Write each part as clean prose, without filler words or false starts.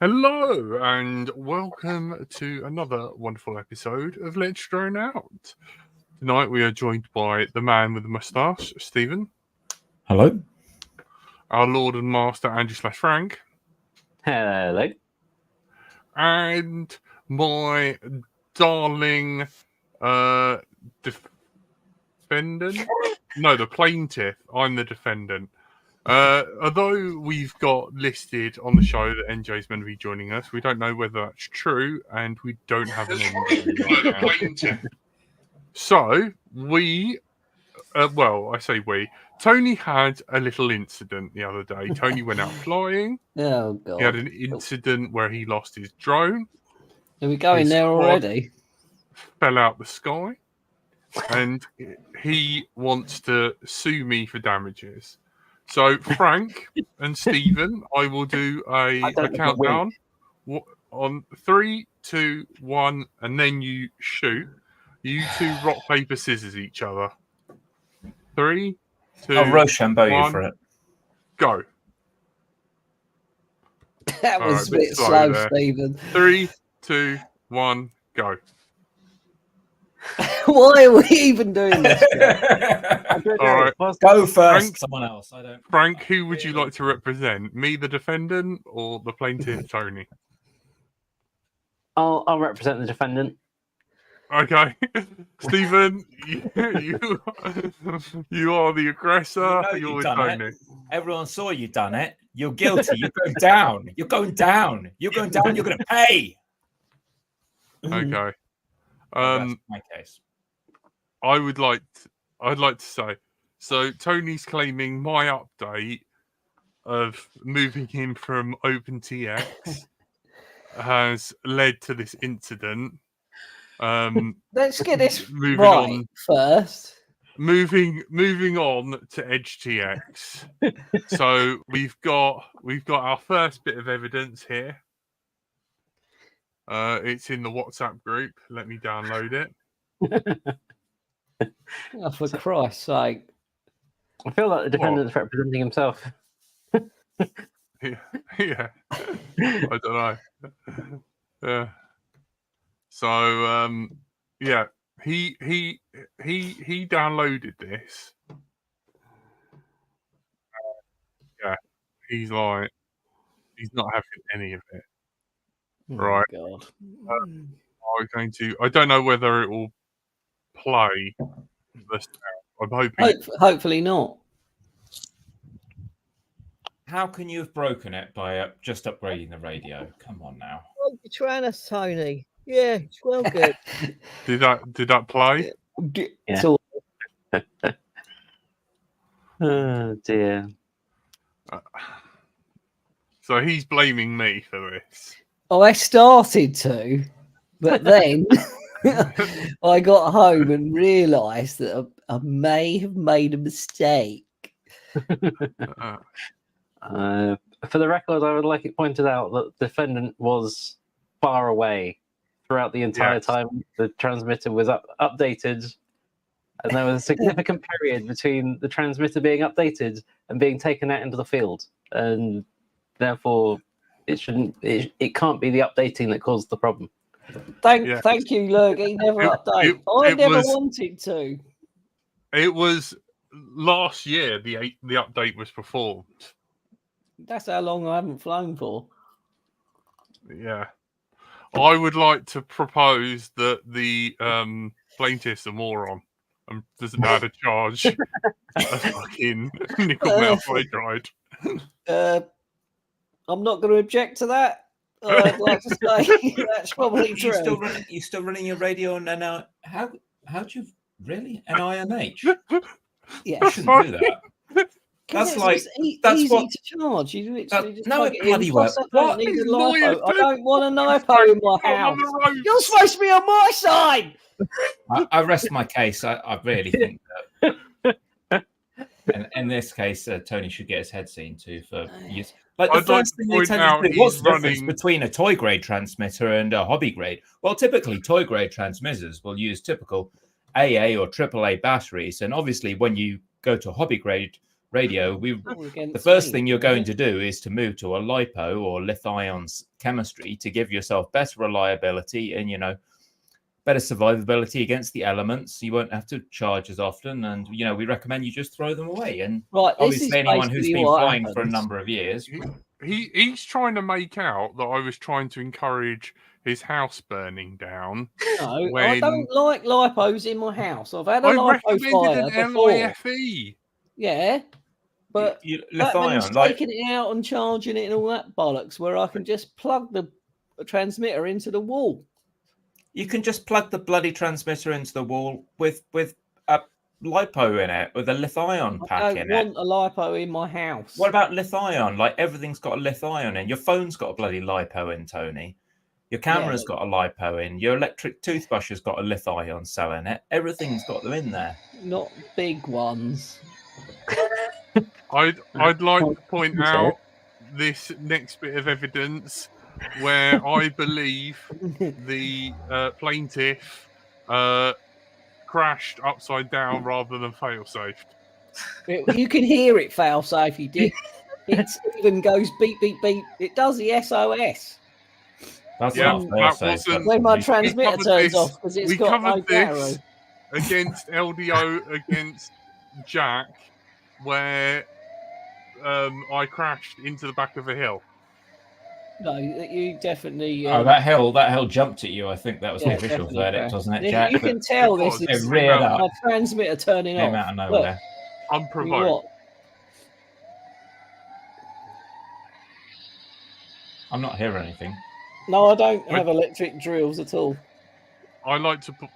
Hello and welcome to another wonderful episode of Let's Drone Out. Tonight we are joined by the man with the moustache, Stephen. Hello. Our Lord and Master, Andrew/Frank. Hello. And my darling defendant? No, the plaintiff. I'm the defendant. Although we've got listed on the show that NJ's going to be joining us, we don't know whether that's true, and we don't have an NJ right now. So we, I say we. Tony had a little incident the other day. Tony went out flying. Oh God! He had an incident where he lost his drone. Are we going there already? Fell out the sky, and he wants to sue me for damages. So, Frank and Stephen, I will do a countdown on 3, 2, 1, and then you shoot. You two rock, paper, scissors each other. 3, 2, I'll Rochambeau 1, you for it. Go. That was a bit slow, Stephen. 3, 2, 1, go. Why are we even doing this? All right. Go first. Frank, someone else. I don't. Frank, who would you like to represent? Me, the defendant, or the plaintiff, Tony? I'll represent the defendant. Okay, Stephen, you are the aggressor. You're Tony. Everyone saw you done it. You're guilty. You're going down. You're going down. You're going down. You're going to pay. Okay. That's my case. I'd like to say, so Tony's claiming my update of moving him from OpenTX has led to this incident. Let's get this moving right on, first. Moving on to EdgeTX. So we've got our first bit of evidence here. It's in the WhatsApp group. Let me download it. Oh, for Christ's sake. I feel like the defendant's representing himself. Yeah. I don't know. Yeah. So yeah, he downloaded this. Yeah, he's like, he's not having any of it. Right. Oh, God. I don't know whether it will play the sound. I'm hoping. Hopefully not. How can you have broken it by just upgrading the radio? Come on now. Oh, you're trying us, Tony. Yeah, it's well good. Did that play? Yeah. Oh dear. So he's blaming me for this. I started to, but then I got home and realised that I may have made a mistake. For the record, I would like it pointed out that the defendant was far away throughout the entire time the transmitter was updated, and there was a significant period between the transmitter being updated and being taken out into the field, and therefore it can't be the updating that caused the problem. Thank you, Lurk. He never updated. I never wanted to. It was last year the update was performed. That's how long I haven't flown for. Yeah. I would like to propose that the plaintiff's a moron and doesn't know how to charge a fucking nickel mouth hydride. I'm not going to object to that. I'd like to say that's probably true. You're still running your radio on NI. How do you really NIMH? Yeah, you shouldn't do that. That's that's easy to charge. You literally just no, plug it it in. bloody well. I need a LiPo. I don't want a LiPo in my house. You're supposed to be on my side. I rest my case. I really think that. And in this case, Tony should get his head seen too for use. Like the first thing they tend to do, what's the difference between a toy grade transmitter and a hobby grade? Well, typically toy grade transmitters will use typical AA or AAA batteries, and obviously when you go to hobby grade radio, the first thing you're going to do is to move to a LiPo or lithium chemistry to give yourself better reliability and, better survivability against the elements. You won't have to charge as often. And, we recommend you just throw them away. And obviously anyone who's been flying for a number of years. He's trying to make out that I was trying to encourage his house burning down. No, I don't like lipos in my house. I've had a lipo fire before. LIFE. Yeah, but lithium, taking it out and charging it and all that bollocks, where I can just plug the transmitter into the wall. You can just plug the bloody transmitter into the wall with a lipo in it, with a lithium pack in it. I don't want a lipo in my house. What about lithium? Like everything's got a lithium in. Your phone's got a bloody lipo in, Tony. Your camera's got a lipo in. Your electric toothbrush has got a lithium cell in it. Everything's got them in there. Not big ones. I'd like to point out this next bit of evidence where I believe the plaintiff crashed upside down rather than fail-safe. You can hear it fail-safe. It even goes beep, beep, beep. It does the SOS. That's when my transmitter turns off because it's got no battery. Against LDO against Jack, where I crashed into the back of a hill. No, you definitely. That hill jumped at you. I think that was the official verdict, wasn't it, Jack? You can tell this is my transmitter turning off. Came out of nowhere. Unprovoked. I'm not hearing anything. No, I don't have electric drills at all. I like to put.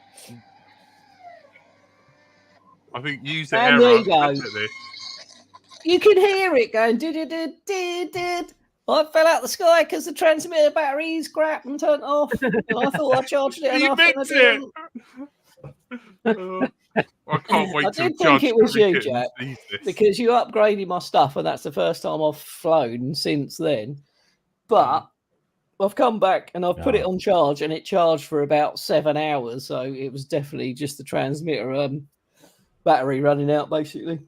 I think use the and error. There you go. You can hear it going. Did. I fell out the sky because the transmitter battery's crap and turned off. And I thought I charged it enough. I can't wait. I did think it was you, Jack, because you upgraded my stuff, and that's the first time I've flown since then. But I've come back and I've put it on charge, and it charged for about 7 hours. So it was definitely just the transmitter battery running out, basically.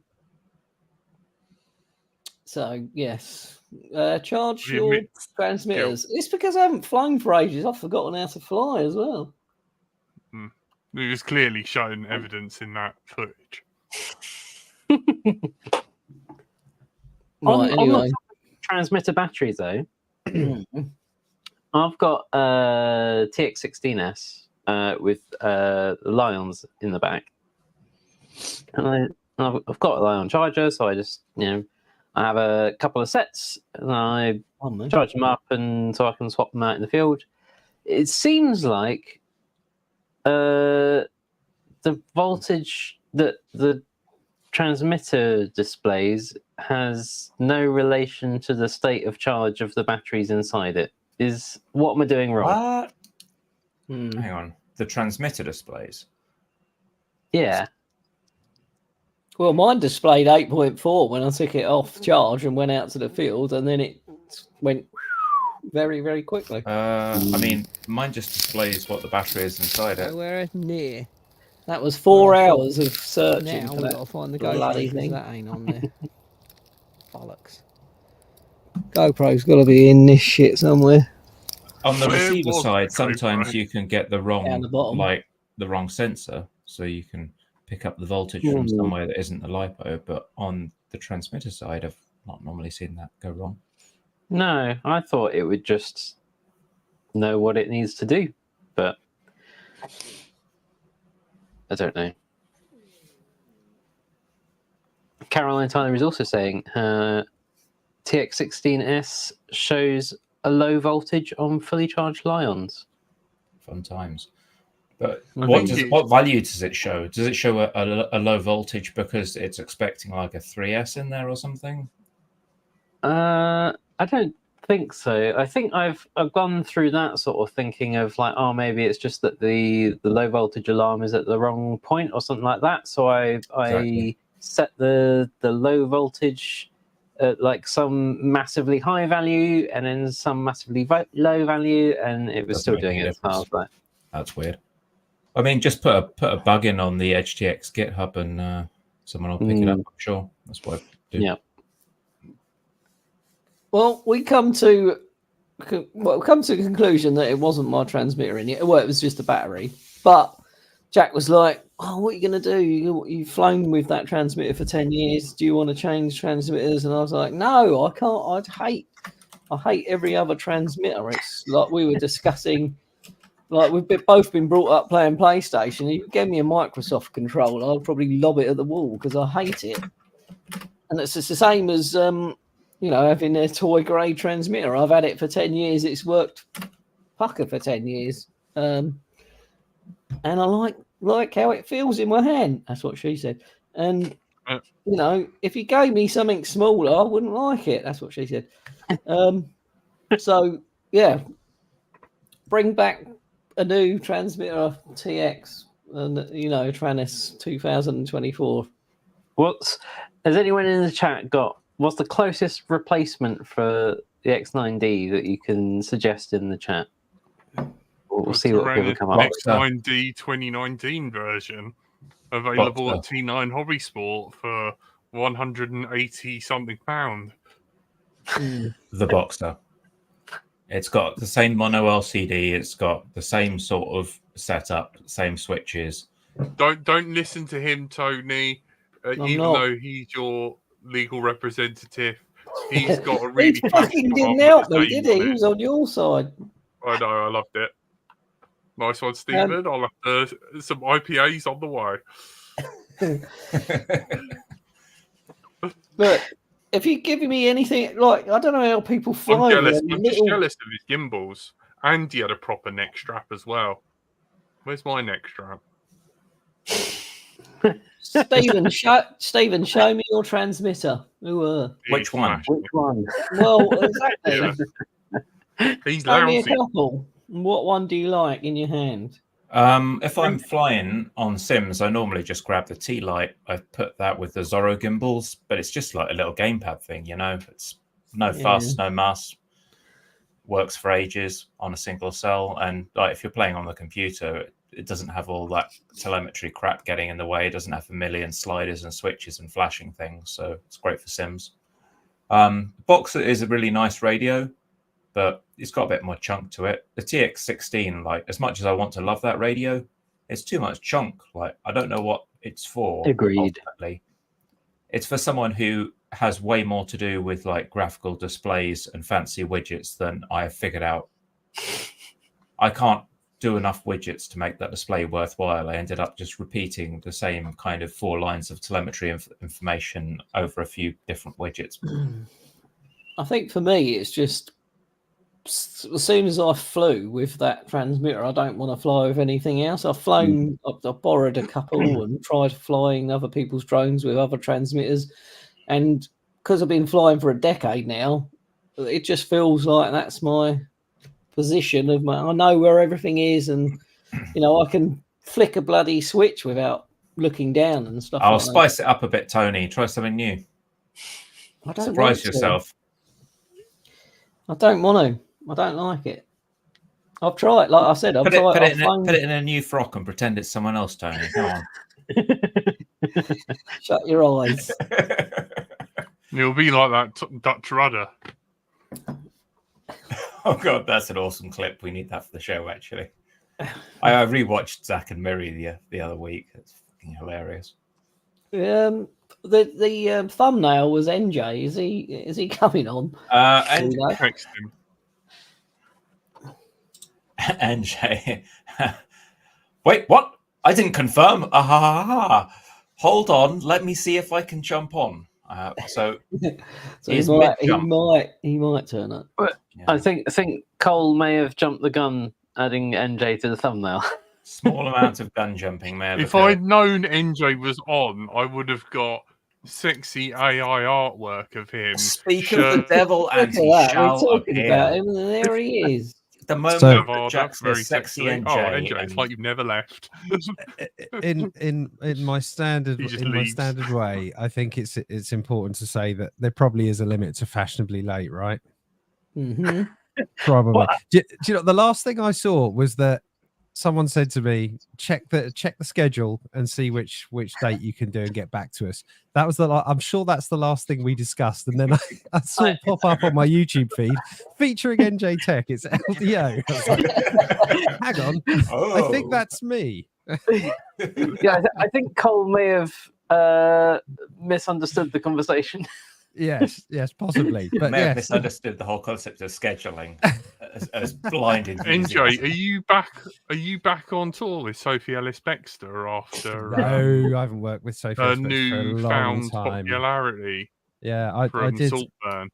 So yes. Charge your transmitters. It's because I haven't flown for ages. I've forgotten how to fly as well. It was clearly shown evidence in that footage. Anyway. Transmitter batteries, though. I've got a TX16S with Lions in the back. And I've got a Lion charger, so I just, I have a couple of sets and I charge them up and so I can swap them out in the field. It seems like the voltage that the transmitter displays has no relation to the state of charge of the batteries inside it. What am I doing wrong? What? Hang on. The transmitter displays? Yeah. Well, mine displayed 8.4 when I took it off charge and went out to the field, and then it went very, very quickly. Mine just displays what the battery is inside it. Nowhere near. That was 4 hours of searching now for we've that got to find the bloody GoPro thing. that ain't on there. Bollocks. GoPro's got to be in this shit somewhere. On the receiver side, sometimes you can get the wrong, the wrong sensor, so you can pick up the voltage from somewhere that isn't the LiPo. But on the transmitter side, I've not normally seen that go wrong. No, I thought it would just know what it needs to do, but I don't know. Caroline Tyler is also saying TX16S shows a low voltage on fully charged Lions. Fun times. But what value does it show? Does it show a low voltage because it's expecting like a 3S in there or something? I don't think so. I think I've gone through that sort of thinking of like, oh, maybe it's just that the low voltage alarm is at the wrong point or something like that. So I set the low voltage at like some massively high value and then some massively low value, and it was still doing it. That's weird. I mean, just put a bug in on the HTX GitHub and someone will pick it up. I'm sure that's Yeah. Well, we come to the conclusion that it wasn't my transmitter in it. Well, it was just a battery. But Jack was like, "Oh, what are you going to do? You've flown with that transmitter for 10 years. Do you want to change transmitters?" And I was like, "No, I can't. I hate every other transmitter." It's like we were discussing, like we've both been brought up playing PlayStation. If you gave me a Microsoft controller, I'd probably lob it at the wall because I hate it. And it's just the same as having a toy grade transmitter. I've had it for 10 years. It's worked pucker for 10 years. And I like how it feels in my hand. That's what she said. And, if you gave me something smaller, I wouldn't like it. That's what she said. So, yeah, bring back a new transmitter TX and, Tranis 2024. Has anyone in the chat what's the closest replacement for the X9D that you can suggest in the chat? We'll see what people come up with. X9D 2019 version available at T9 Hobby Sport for £180 something. The Boxer. It's got the same mono LCD. It's got the same sort of setup, same switches. Don't listen to him, Tony. Even though he's your legal representative, he's got a really. He fucking didn't help me, did he? He was on your side. I know. I loved it. Nice one, Stephen. I'll have some IPAs on the way. Look, if you're giving me anything, like, I don't know how people fly. I'm just jealous of his gimbals. And he had a proper neck strap as well. Where's my neck strap? Stephen, show me your transmitter. Which one? Well, exactly. Yeah. He's show me a lousy. couple. What one do you like in your hand? If I'm flying on Sims, I normally just grab the T-Lite. I put that with the Zorro gimbals, but it's just like a little gamepad thing, It's no fuss, no muss. Works for ages on a single cell, and like if you're playing on the computer, it doesn't have all that telemetry crap getting in the way. It doesn't have a million sliders and switches and flashing things, so it's great for Sims. Boxer is a really nice radio, but it's got a bit more chunk to it. The TX16, like, as much as I want to love that radio, it's too much chunk. Like, I don't know what it's for. Agreed. Ultimately. It's for someone who has way more to do with like graphical displays and fancy widgets than I have figured out. I can't do enough widgets to make that display worthwhile. I ended up just repeating the same kind of 4 lines of telemetry information over a few different widgets. I think for me, it's just as soon as I flew with that transmitter, I don't want to fly with anything else. I've flown, I've borrowed a couple and tried flying other people's drones with other transmitters. And because I've been flying for a decade now, it just feels like that's my position of I know where everything is, and I can flick a bloody switch without looking down and stuff. I'll spice it up a bit, Tony. Try something new. I don't surprise yourself. I don't want to. I don't like it. I've tried, like I said, put it in a new frock and pretend it's someone else, Tony. Come on. Shut your eyes. You'll be like that Dutch rudder. Oh god, that's an awesome clip. We need that for the show. Actually, I rewatched Zack and Miri the other week. It's fucking hilarious. The thumbnail was NJ. Is he coming on? Text him. NJ. Wait, what? I didn't confirm. Hold on. Let me see if I can jump on. So he might turn up. But yeah. I think Koel may have jumped the gun adding NJ to the thumbnail. Small amount of gun jumping may have If I'd known NJ was on, I would have got sexy AI artwork of him. Speak of the devil, and he shall appear. About him, and there he is. The moment that Jack's very sexy NJ. NJ, it's like you've never left. in my standard way, I think it's important to say that there probably is a limit to fashionably late, right? Mm-hmm. Probably. Do you know the last thing I saw was that someone said to me, check the schedule and see which date you can do and get back to us. That was I'm sure that's the last thing we discussed. And then I saw it pop up on my YouTube feed featuring NJ Tech. It's LDO. I was like, hang on, I think that's me. Yeah, I think Koel may have misunderstood the conversation. Yes, possibly. But may have misunderstood the whole concept of scheduling as blind enthusiasm. NJ, are you back on tour with Sophie Ellis-Bextor after no, I haven't worked with Sophie her Ellis-Bextor for a long time. Popularity? Yeah, I did. Saltburn.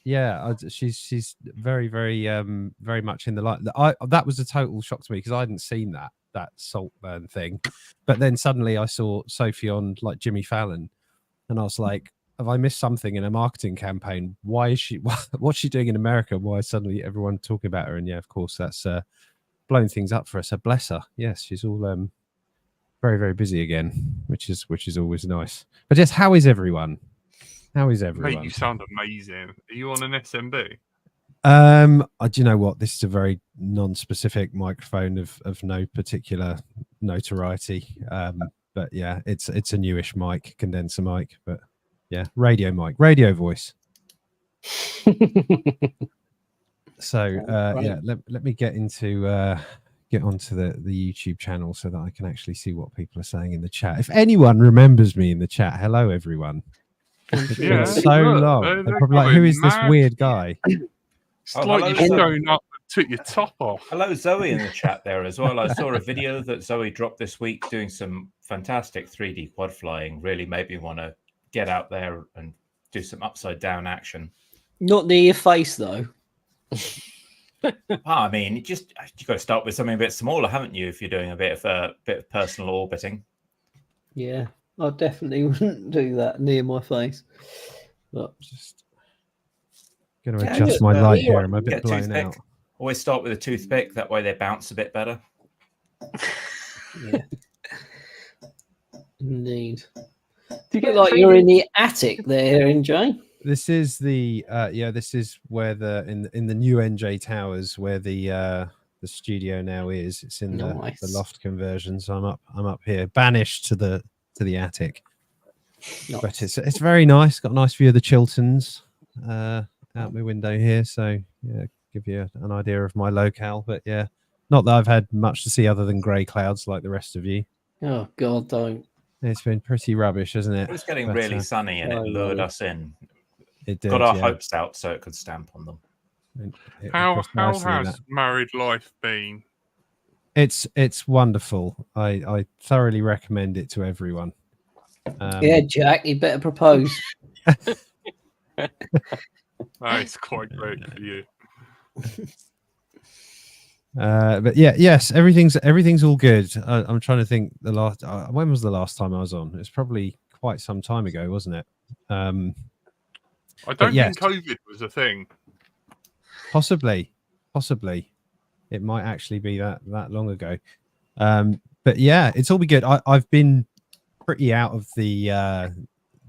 Yeah, she's very, very, very much in the light. That was a total shock to me because I hadn't seen that Saltburn thing, but then suddenly I saw Sophie on like Jimmy Fallon, and I was like, have I missed something in a marketing campaign? Why is she? What's she doing in America? Why is suddenly everyone talking about her? And yeah, of course, that's blown things up for us. So bless her. Yes, she's all very, very busy again, which is always nice. But yes, how is everyone? How is everyone? Mate, you sound amazing. Are you on an SMB? Do you know what? This is a very non-specific microphone of no particular notoriety. But yeah, it's a newish mic, condenser mic, but. Yeah, radio mic, radio voice. So yeah, let me get onto the YouTube channel so that I can actually see what people are saying in the chat. If anyone remembers me in the chat, hello everyone. It's been so long. They're probably like, who is this weird guy? It's like you've shown up and took your top off. Hello, Zoe in the chat there as well. I saw a video that Zoe dropped this week doing some fantastic 3D quad flying. Really made me want to get out there and do some upside down action. Not near your face though. I mean, you got to start with something a bit smaller, haven't you? If you're doing a bit of personal orbiting. Yeah, I definitely wouldn't do that near my face. But just going to adjust my light here. I'm a bit blown out. Always start with a toothpick. That way they bounce a bit better. Yeah. Indeed. Do you get like you're in the attic there, NJ? This is the this is where in the new NJ Towers where the studio now is. It's in the loft conversion. So I'm up here, banished to the attic. Nice. But it's very nice. Got a nice view of the Chilterns out my window here. So yeah, give you an idea of my locale. But yeah, not that I've had much to see other than grey clouds like the rest of you. Oh God, don't. It's been pretty rubbish, hasn't it? It was getting really sunny and it lured us in. It did, got our hopes out so it could stamp on them. How has married life been? It's wonderful. I thoroughly recommend it to everyone. Yeah, Jack, you better propose. It's quite great for you. But yeah, yes, everything's all good. I'm trying to think. When was the last time I was on? It's probably quite some time ago, wasn't it? I don't think COVID was a thing. Possibly, it might actually be that long ago. But yeah, it's all be good. I've been pretty out of the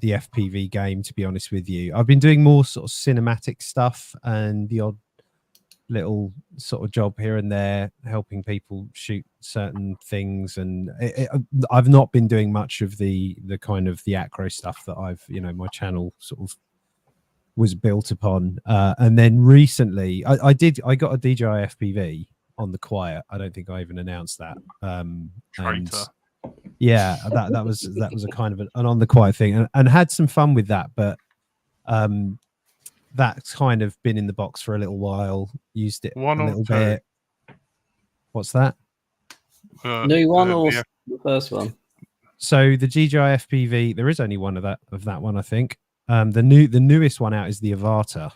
FPV game, to be honest with you. I've been doing more sort of cinematic stuff and the odd little sort of job here and there, helping people shoot certain things, and I've not been doing much of the kind of the acro stuff that my channel sort of was built upon. And then recently I got a DJI FPV on the quiet. I don't think I even announced that. And yeah, that was a kind of an on the quiet thing, and had some fun with that, but that's kind of been in the box for a little while. Used it a little bit. What's that? New one or the first one? So the DJI FPV, there is only one of that one, I think. The newest one out is the Avatar.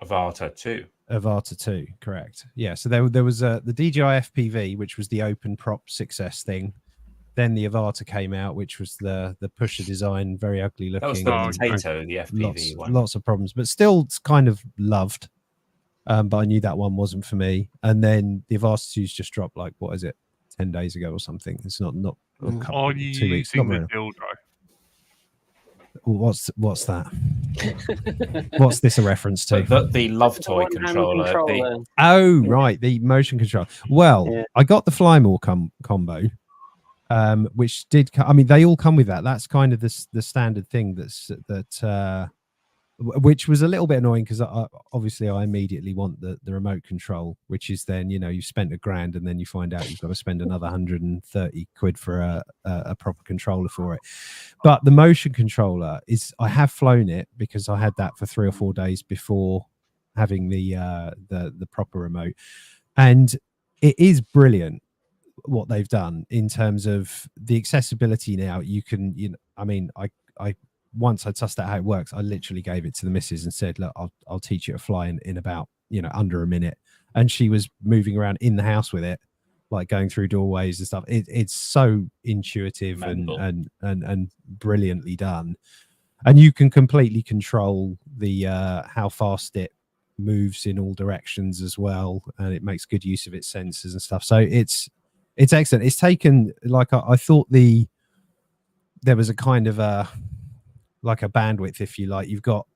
Avatar 2. Avatar 2, correct. Yeah. So there was the DJI FPV, which was the open prop success thing. Then the Avatar came out, which was the pusher design, very ugly looking. That was the potato, the FPV one. Lots of problems, but still kind of loved. But I knew that one wasn't for me. And then the Avatar 2's just dropped, like, what is it, 10 days ago or something? It's not Are you 2 weeks. using the dildo? What's that? What's this a reference to? The love toy controller. Oh, right, the motion control. Well, yeah. I got the Flymore combo, which did. I mean, they all come with that. That's kind of the standard thing. Which was a little bit annoying because obviously I immediately want the remote control, which is then, you know, you've spent £1,000 and then you find out you've got to spend another 130 quid for a proper controller for it. But the motion controller I have flown it because I had that for 3 or 4 days before having the proper remote, and it is brilliant what they've done in terms of the accessibility. Now you can, I mean, I once I sussed out how it works, I literally gave it to the missus and said, look, I'll teach you to fly in about, under a minute. And she was moving around in the house with it, like going through doorways and stuff. It's so intuitive and brilliantly done. And you can completely control the how fast it moves in all directions as well. And it makes good use of its sensors and stuff. So it's excellent. It's taken, like, I thought there was a kind of like a bandwidth, if you like. You've got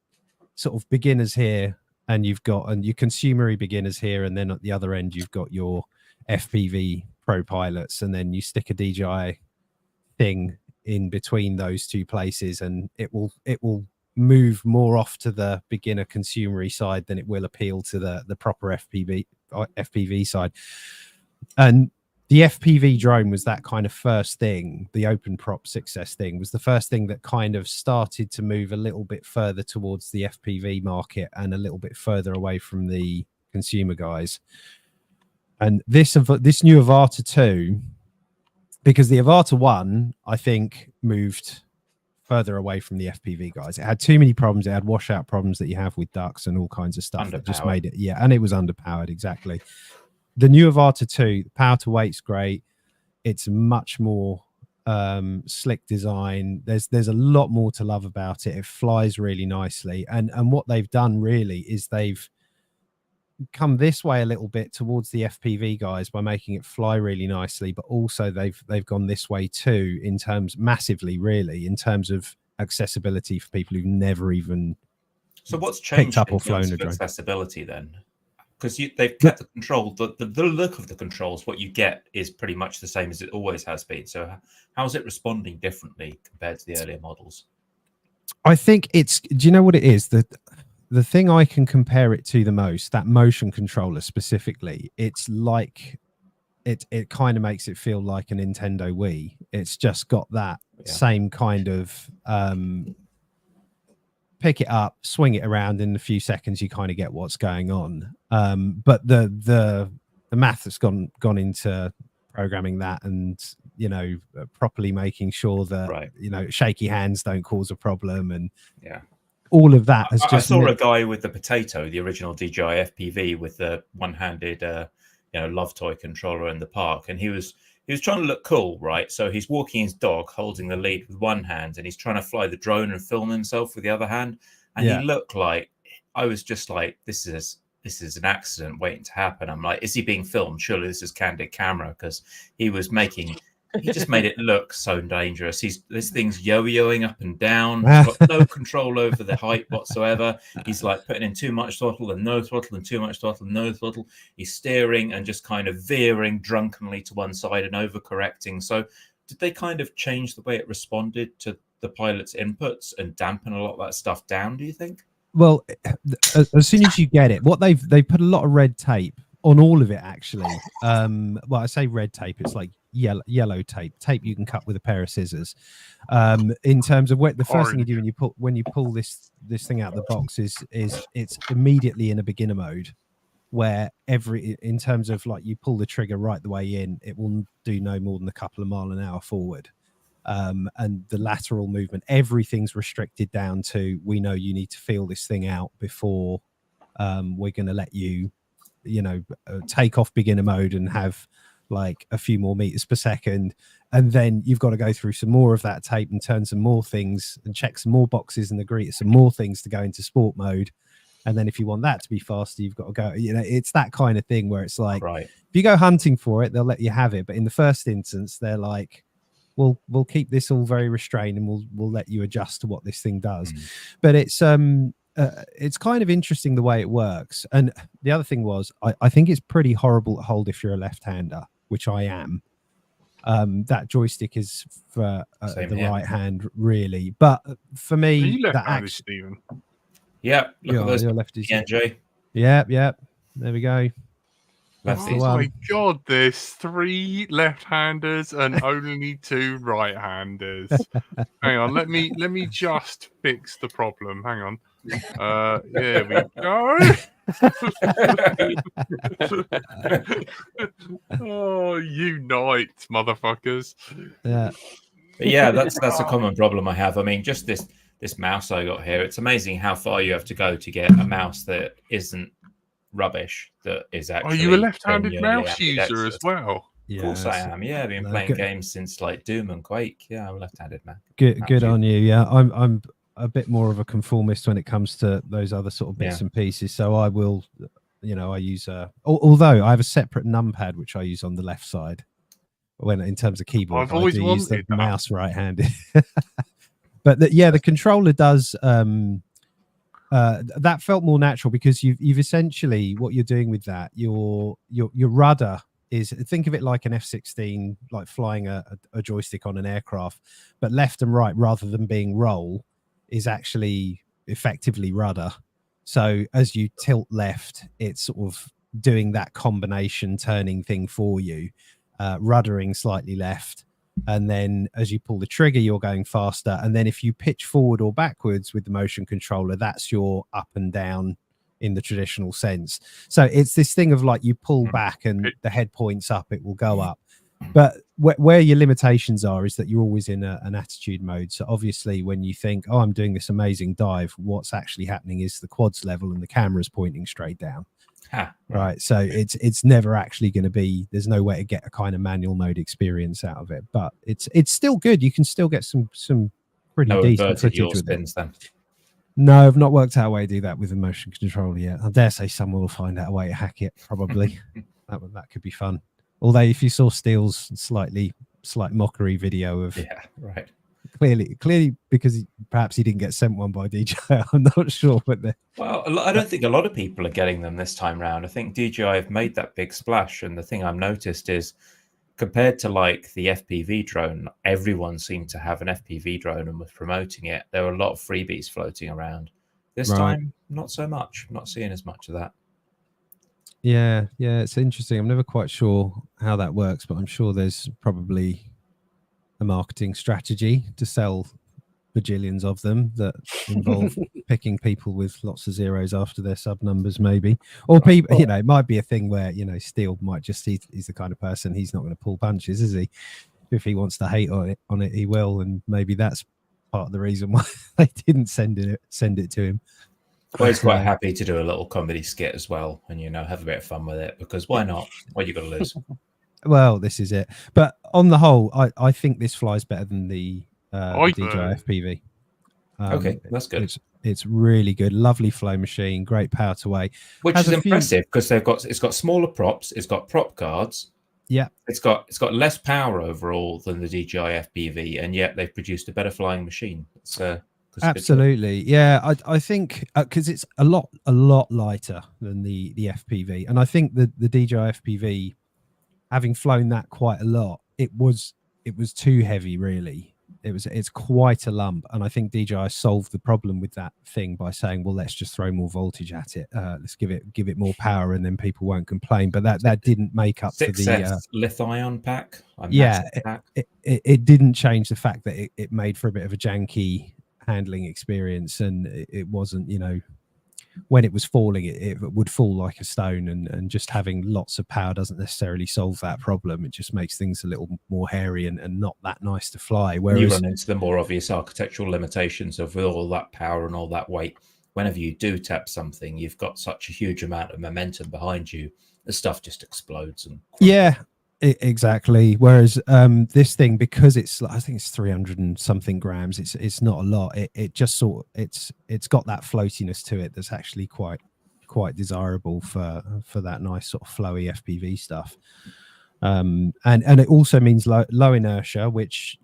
sort of beginners here, and your consumery beginners here, and then at the other end you've got your FPV pro pilots, and then you stick a DJI thing in between those two places, and it will move more off to the beginner consumery side than it will appeal to the proper FPV side. And the FPV drone was that kind of first thing. The open prop success thing was the first thing that kind of started to move a little bit further towards the FPV market and a little bit further away from the consumer guys. And this new Avata 2, because the Avata 1, I think, moved further away from the FPV guys. It had too many problems. It had washout problems that you have with ducks and all kinds of stuff that just made it. Yeah, and it was underpowered, exactly. The new Avata 2, the power to weight's great. It's much more slick design. There's a lot more to love about it. It flies really nicely. And what they've done really is they've come this way a little bit towards the FPV guys by making it fly really nicely, but also they've gone this way too, in terms massively really in terms of accessibility for people who've never even what's changed picked up or flown a drone. Accessibility then? Because they've kept the control, the look of the controls, what you get is pretty much the same as it always has been. So how is it responding differently compared to the earlier models? I think do you know what it is? The thing I can compare it to the most, that motion controller specifically, it's like, it kind of makes it feel like a Nintendo Wii. It's just got that same kind of, pick it up, swing it around, in a few seconds you kind of get what's going on. But the math that's gone into programming that, and properly making sure that shaky hands don't cause a problem, and all of that has I saw a guy with the Potato, the original DJI FPV, with the one-handed love toy controller in the park, and he was trying to look cool, right? So he's walking his dog, holding the lead with one hand, and he's trying to fly the drone and film himself with the other hand. And he looked like, I was just like, this is an accident waiting to happen. I'm like, is he being filmed? Surely this is candid camera, because he just made it look so dangerous. This thing's yo-yoing up and down. He's got no control over the height whatsoever. He's like putting in too much throttle and no throttle, and too much throttle and no throttle. He's steering and just kind of veering drunkenly to one side and overcorrecting. So did they kind of change the way it responded to the pilot's inputs and dampen a lot of that stuff down, do you think? Well, as soon as you get it, what they've put a lot of red tape on all of it, actually. Well, I say red tape, it's like yellow tape you can cut with a pair of scissors. In terms of what the first thing you do when you pull this thing out of the box is it's immediately in a beginner mode, where in terms of like you pull the trigger right the way in, it will do no more than a couple of miles an hour forward. And the lateral movement, everything's restricted down to, we know you need to feel this thing out before we're going to let you take off beginner mode and have like a few more meters per second, and then you've got to go through some more of that tape and turn some more things and check some more boxes and agree to some more things to go into sport mode. And then if you want that to be faster, you've got to go, it's that kind of thing where it's like, if you go hunting for it, they'll let you have it, but in the first instance they're like, we'll keep this all very restrained, and we'll let you adjust to what this thing does. But it's kind of interesting the way it works. And the other thing was, I think it's pretty horrible to hold if you're a left-hander, which I am. That joystick is for the right hand, really. But for me, are you left-handed, Stephen? Yeah, look at those. Your lefties. NJ. Yep. There we go. That's Oh my god, there's 3 left-handers and only 2 right-handers. Hang on, let me just fix the problem. Hang on. There we go. Oh, unite, motherfuckers. Yeah. But yeah, that's a common problem I have. I mean, just this mouse I got here, it's amazing how far you have to go to get a mouse that isn't rubbish, that is actually. Are you a left-handed mouse user as well? Of course I am. Yeah, I've been playing games since like Doom and Quake. Yeah, I'm a left-handed man. Good on you. Yeah, I'm a bit more of a conformist when it comes to those other sort of bits and pieces. So I will, I use although I have a separate numpad which I use on the left side. When in terms of keyboard, I've always use the that. mouse right-handed. But the controller does. That felt more natural because you've essentially what you're doing with that. Your rudder is, think of it like an F-16, like flying a joystick on an aircraft, but left and right rather than being roll is actually effectively rudder. So as you tilt left, it's sort of doing that combination turning thing for you, ruddering slightly left. And then as you pull the trigger, you're going faster. And then if you pitch forward or backwards with the motion controller, that's your up and down in the traditional sense. So it's this thing of like you pull back and the head points up, it will go up. But where your limitations are is that you're always in an attitude mode. So obviously when you think, oh, I'm doing this amazing dive, what's actually happening is the quads level and the camera's pointing straight down. Right, so it's never actually going to be, there's no way to get a kind of manual mode experience out of it, but it's still good. You can still get some pretty decent footage with it. Then. No, I've not worked out a way to do that with a motion controller yet. I dare say someone will find out a way to hack it, probably. that could be fun. Although if you saw Steele's slight mockery video of clearly because perhaps he didn't get sent one by DJI. I'm not sure, but well, I don't think a lot of people are getting them this time round. I think DJI have made that big splash, and the thing I've noticed is compared to like the FPV drone, everyone seemed to have an FPV drone and was promoting it. There were a lot of freebies floating around. This time, not so much. I'm not seeing as much of that. Yeah, it's interesting. I'm never quite sure how that works, but I'm sure there's probably a marketing strategy to sell bajillions of them that involve picking people with lots of zeros after their sub numbers, maybe. Or people, it might be a thing where, Steele might just see he's the kind of person, he's not going to pull punches, is he? If he wants to hate on it, he will. And maybe that's part of the reason why they didn't send it to him. Well, he's quite happy to do a little comedy skit as well and, have a bit of fun with it, because why not? What you got to lose? Well, this is it. But on the whole, I think this flies better than the DJI FPV. Okay, that's good. It's really good. Lovely flow machine, great power to weight. Which is impressive because it's got smaller props, it's got prop guards. Yeah. It's got less power overall than the DJI FPV, and yet they've produced a better flying machine. Absolutely. Yeah, I think because it's a lot lighter than the FPV, and I think the DJI FPV, having flown that quite a lot, it was too heavy, really. It's quite a lump, and I think DJI solved the problem with that thing by saying, well, let's just throw more voltage at it, let's give it more power, and then people won't complain. But that didn't make up for the lithium pack. It didn't change the fact that it made for a bit of a janky handling experience, and it wasn't, when it was falling, it would fall like a stone, and just having lots of power doesn't necessarily solve that problem. It just makes things a little more hairy and not that nice to fly. Whereas you run into the more obvious architectural limitations of, with all that power and all that weight, whenever you do tap something, you've got such a huge amount of momentum behind you, the stuff just explodes. And exactly. Whereas this thing, because I think it's 300 and something grams, it's not a lot. It just it's got that floatiness to it that's actually quite desirable for that nice sort of flowy FPV stuff. And it also means low inertia, which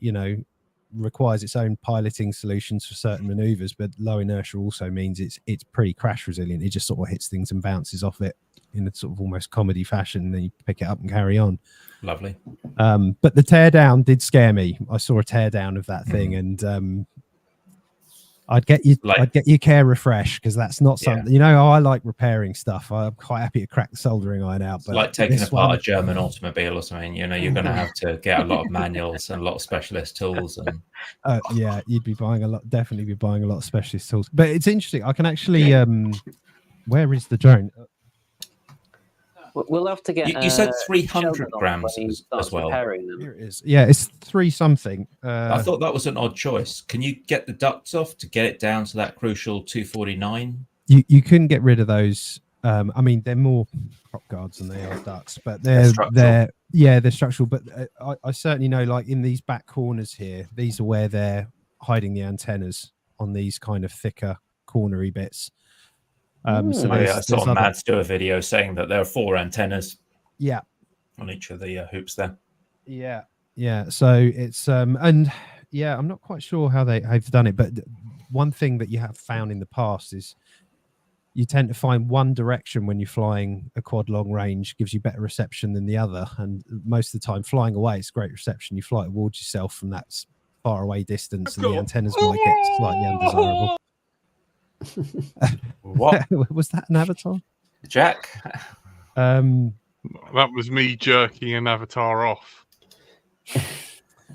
requires its own piloting solutions for certain maneuvers. But low inertia also means it's pretty crash resilient. It just sort of hits things and bounces off it in a sort of almost comedy fashion, and then you pick it up and carry on. Lovely. But the teardown did scare me. I saw a teardown of that thing, and I'd get your care refresh, because that's not something I like repairing stuff. I'm quite happy to crack the soldering iron out. But like taking apart a German automobile or something, you're going to have to get a lot of manuals and a lot of specialist tools. And you'd be buying definitely be buying a lot of specialist tools. But it's interesting. I can actually where is the drone? We'll have to get. You said 300 grams as well. Here it is. Yeah, it's 3 something. I thought that was an odd choice. Can you get the ducts off to get it down to that crucial 249? You couldn't get rid of those. I mean, they're more prop guards than they are ducts, but they're structural. But I certainly know, like in these back corners here, these are where they're hiding the antennas on these kind of thicker cornery bits. So I saw Mads do a video saying that there are 4 antennas. Yeah, on each of the hoops there. Yeah. So it's and yeah, I'm not quite sure how they've done it, but one thing that you have found in the past is you tend to find one direction when you're flying a quad long range gives you better reception than the other, and most of the time flying away it's great reception. You fly towards yourself from that far away distance, and the antennas might get slightly undesirable. What was that, an avatar, Jack? That was me jerking an avatar off.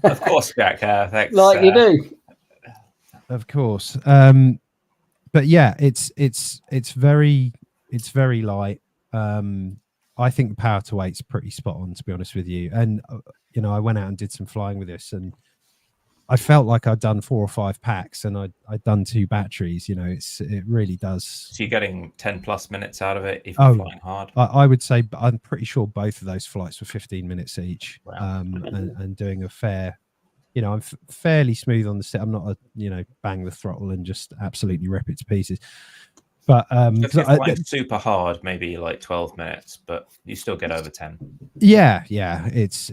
Of course, Jack. Thanks. Like you do. Of course. But yeah, it's very light. I think the power to weight's pretty spot on, to be honest with you. And I went out and did some flying with this, and I felt like I'd done 4 or 5 packs, and I'd done 2 batteries. It really does. So you're getting 10+ minutes out of it if you're flying hard. I would say, I'm pretty sure both of those flights were 15 minutes each. Wow. And doing a fair, I'm fairly smooth on the set. I'm not a bang the throttle and just absolutely rip it to pieces. But if you're flying super hard, maybe like 12 minutes, but you still get over 10. Yeah, it's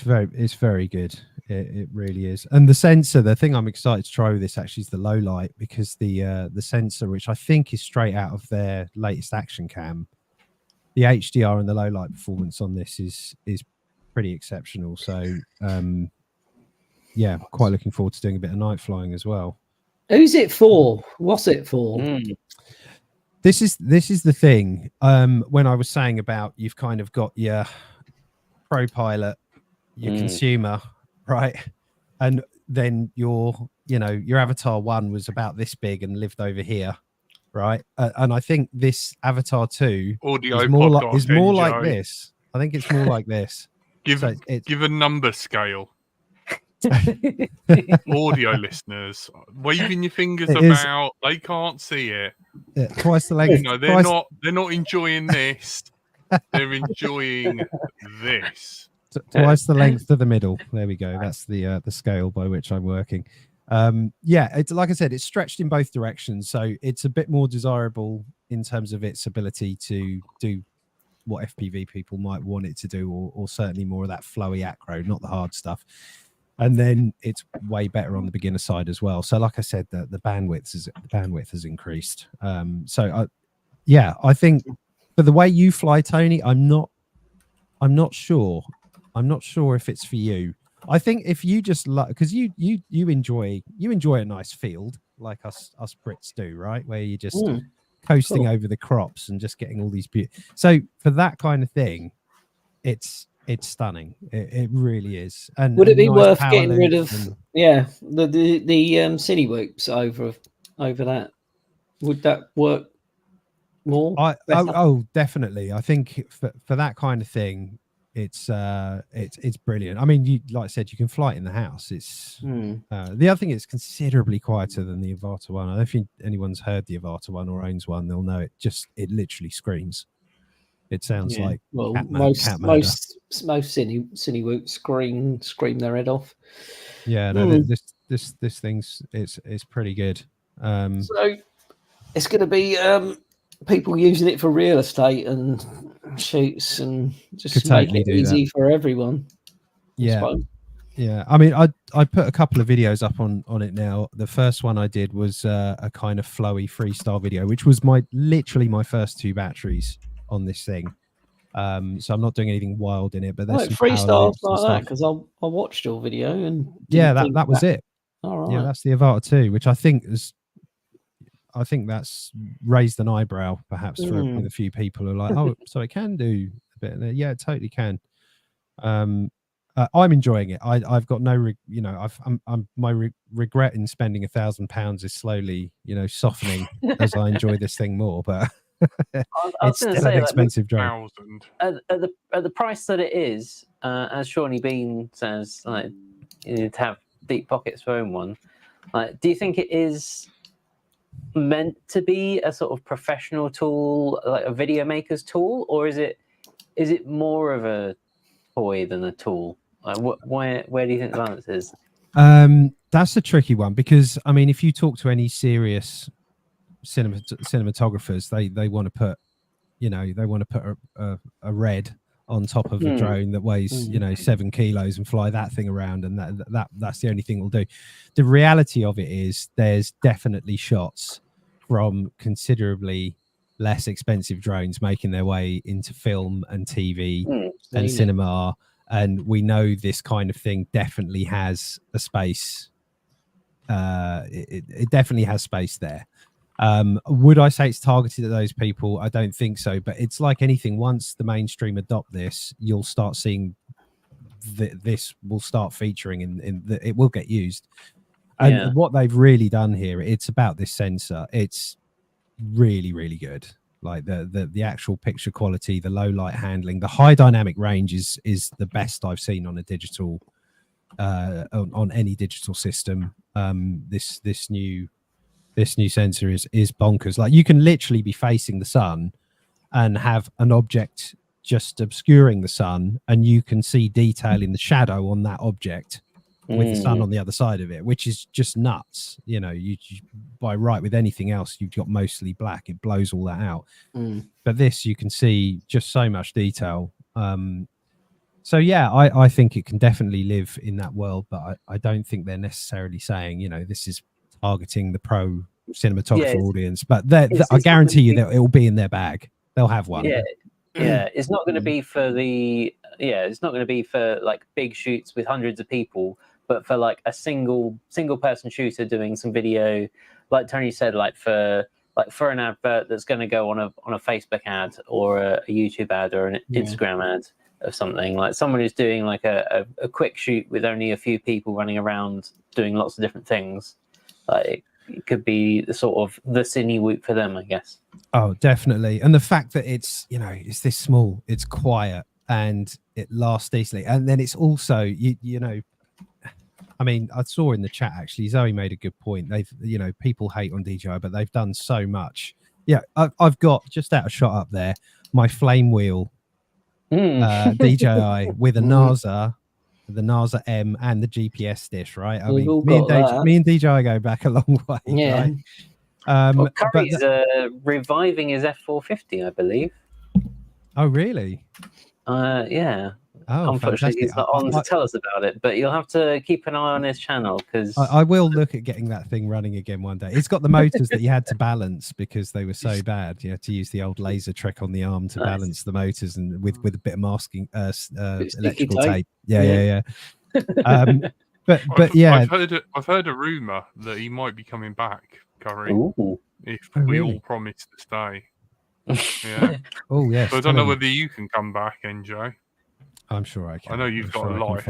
very good. It really is. And the sensor, the thing I'm excited to try with this actually is the low light, because the sensor, which I think is straight out of their latest action cam, the HDR and the low light performance on this is pretty exceptional. So quite looking forward to doing a bit of night flying as well. Who's it for? What's it for? This is the thing. When I was saying about, you've kind of got your pro pilot, your consumer, right? And then your Avatar 1 was about this big and lived over here, right? And I think this Avatar 2 is more like this. I think it's more like this. Give a number scale. Audio listeners, waving your fingers about, they can't see it. Yeah, twice the length. They're not enjoying this. They're enjoying this. Twice the length to the middle. There we go. That's the scale by which I'm working. It's like I said, it's stretched in both directions, so it's a bit more desirable in terms of its ability to do what FPV people might want it to do, or certainly more of that flowy acro, not the hard stuff. And then it's way better on the beginner side as well. So like I said, the bandwidth has increased. I think for the way you fly, Tony, I'm not sure if it's for you. I think if you just because you enjoy a nice field like us Brits do, right? Where you're just coasting over the crops and just getting all these So for that kind of thing, it's stunning. It really is. And would it be worth getting rid of the cine whoops over that? Would that work more? Definitely. I think for that kind of thing, it's brilliant. I mean, like I said, you can fly it in the house. It's the other thing is considerably quieter than the Avata 1. I don't think anyone's heard the Avata 1 or owns one. They'll know it literally screams. It sounds like most cine whoops scream their head off. Yeah, no, this thing's it's pretty good. So it's going to be people using it for real estate and shoots and just Could make totally it do easy that. for everyone. Yeah. Yeah, I mean, I put a couple of videos up on it now. The first one I did was a kind of flowy freestyle video, which was literally my first 2 batteries on this thing. So I'm not doing anything wild in it, but there's some freestyle power like that because I watched your video and that was it. All right. Yeah, that's the Avata 2, which I think that's raised an eyebrow perhaps with a few people who are like, oh, so it can do a bit. Yeah, it totally can. I'm enjoying it. I've got no, regret in spending £1,000 is slowly, softening as I enjoy this thing more. But it's still an expensive drone. At the price that it is, as Shawnee Bean says, like you need to have deep pockets for own one. Like, do you think it is meant to be a sort of professional tool, like a video maker's tool, or is it more of a toy than a tool? Like, where do you think the balance is? That's a tricky one because I mean, if you talk to any serious cinematographers, they want to put, a red on top of a drone that weighs 7 kilos and fly that thing around, and that's the only thing it'll do. The reality of it is there's definitely shots from considerably less expensive drones making their way into film and TV and cinema. And we know this kind of thing definitely has a space. It definitely has space there. Would I say it's targeted at those people? I don't think so. But it's like anything. Once the mainstream adopt this, you'll start seeing this will start featuring it will get used. And what they've really done here, it's about this sensor. It's really, really good. Like the actual picture quality, the low light handling, the high dynamic range is the best I've seen on a digital on any digital system. This new sensor is bonkers. Like you can literally be facing the sun and have an object just obscuring the sun, and you can see detail in the shadow on that object with the sun on the other side of it, which is just nuts. You by right with anything else you've got mostly black, it blows all that out. But this you can see just so much detail. So yeah, I think it can definitely live in that world, but I don't think they're necessarily saying this is targeting the pro cinematographer audience, but I guarantee you that it will be in their bag. They'll have one. It's not going to be for it's not going to be for like big shoots with hundreds of people, but for like a single person shooter doing some video, like Tony said, like for an advert that's going to go on a Facebook ad or a YouTube ad or an Instagram ad of something, like someone who's doing like a quick shoot with only a few people running around doing lots of different things. Like it could be the sort of the cine whoop for them, I guess. Oh, definitely. And the fact that it's it's this small, it's quiet, and it lasts decently, and then it's also I mean, I saw in the chat actually, Zoe made a good point. They've, people hate on DJI, but they've done so much. Yeah, I've got just out of shot up there my flame wheel DJI with a NASA, the NASA M, and the GPS dish. Right? I mean, me and DJI go back a long way. Yeah. Right? Curry's reviving his F450, I believe. Oh, really? Yeah. Oh, unfortunately, he's not on to tell us about it, but you'll have to keep an eye on his channel because I will look at getting that thing running again one day. It's got the motors that you had to balance because they were so bad. You had to use the old laser trick on the arm to balance the motors, and with a bit of masking electrical tape. Yeah. But yeah, I've heard a rumor that he might be coming back, Curry, if we all promise to stay. Yeah. Oh yes. So I don't know whether you can come back, NJ. I'm sure I can. I know you've got a life,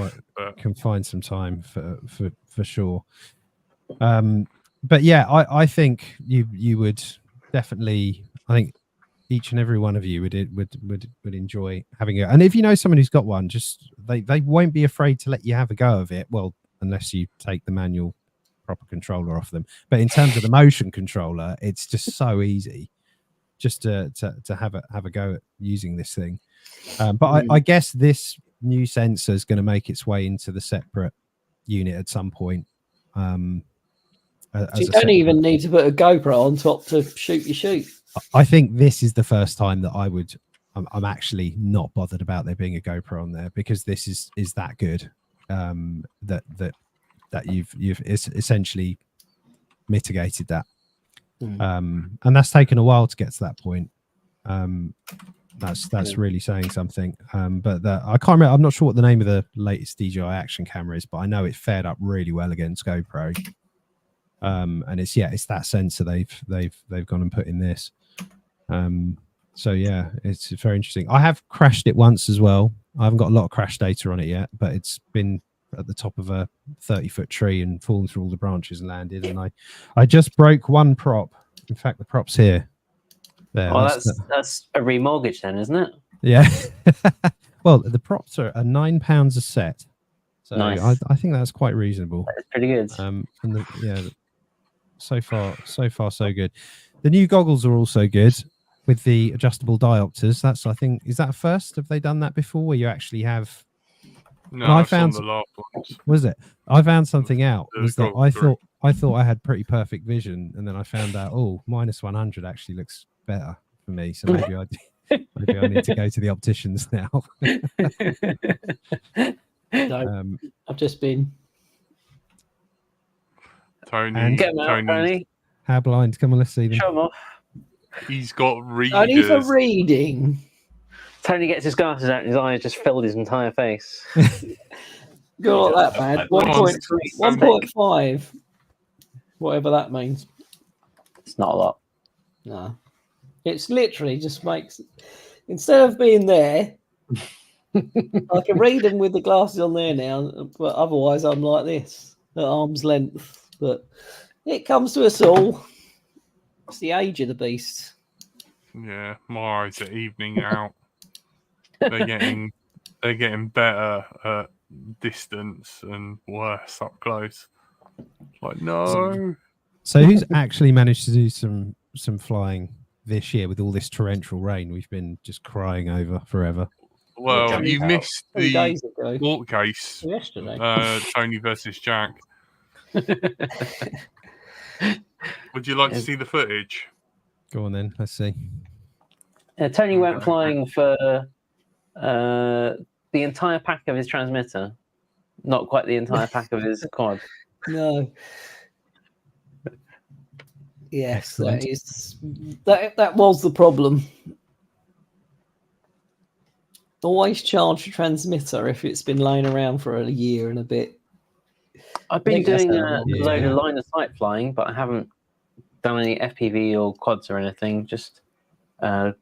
can find some time for sure. But yeah, I think you would definitely. I think each and every one of you would enjoy having it. And if you know someone who's got one, just they won't be afraid to let you have a go of it. Well, unless you take the manual proper controller off them. But in terms of the motion controller, it's just so easy just to have a go at using this thing. But I guess this new sensor is going to make its way into the separate unit at some point. So you don't even need to put a GoPro on top to shoot your shoot. I think this is the first time that I I'm actually not bothered about there being a GoPro on there, because this is that good, that you've essentially mitigated that. And that's taken a while to get to that point. That's really saying something. But I can't remember. I'm not sure what the name of the latest DJI action camera is, but I know it fared up really well against GoPro. And it's that sensor they've gone and put in this. So yeah, it's very interesting. I have crashed it once as well. I haven't got a lot of crash data on it yet, but it's been at the top of a 30-foot tree and fallen through all the branches and landed. And I just broke one prop. In fact, the prop's here. There. Oh, that's a remortgage then, isn't it? Yeah. Well, the props are £9 a set, so nice. I think that's quite reasonable. That's pretty good. So far so good. The new goggles are also good with the adjustable diopters. That's, I think, is that a first? Have they done that before, where you actually have? No, I found the last ones. Was it? I found something out. Was that I thought I had pretty perfect vision, and then I found out, minus 100 actually looks better for me. So maybe I need to go to the opticians now. No, I've just been. Tony. How blind? Come on, let's see them. Show them off. He's got readers. Only for reading. Tony gets his glasses out and his eyes just filled his entire face. Not that bad. 1.5. Whatever that means. It's not a lot. No. It's literally just makes... Instead of being there, I can read them with the glasses on there now, but otherwise I'm like this, at arm's length. But it comes to us all. It's the age of the beast. Yeah, my eyes are evening out. They're getting better at distance and worse up close. Like, no. So who's actually managed to do some flying this year with all this torrential rain we've been just crying over forever? Well, you missed the court case yesterday. Tony versus Jack. Would you like to see the footage? Go on then, let's see. Tony went flying for the entire pack of his transmitter, not quite the entire pack of his quad. No. Yes, that was the problem. Always charge a transmitter if it's been laying around for a year and a bit. I've been doing a load of line of sight flying, but I haven't done any FPV or quads or anything. Just where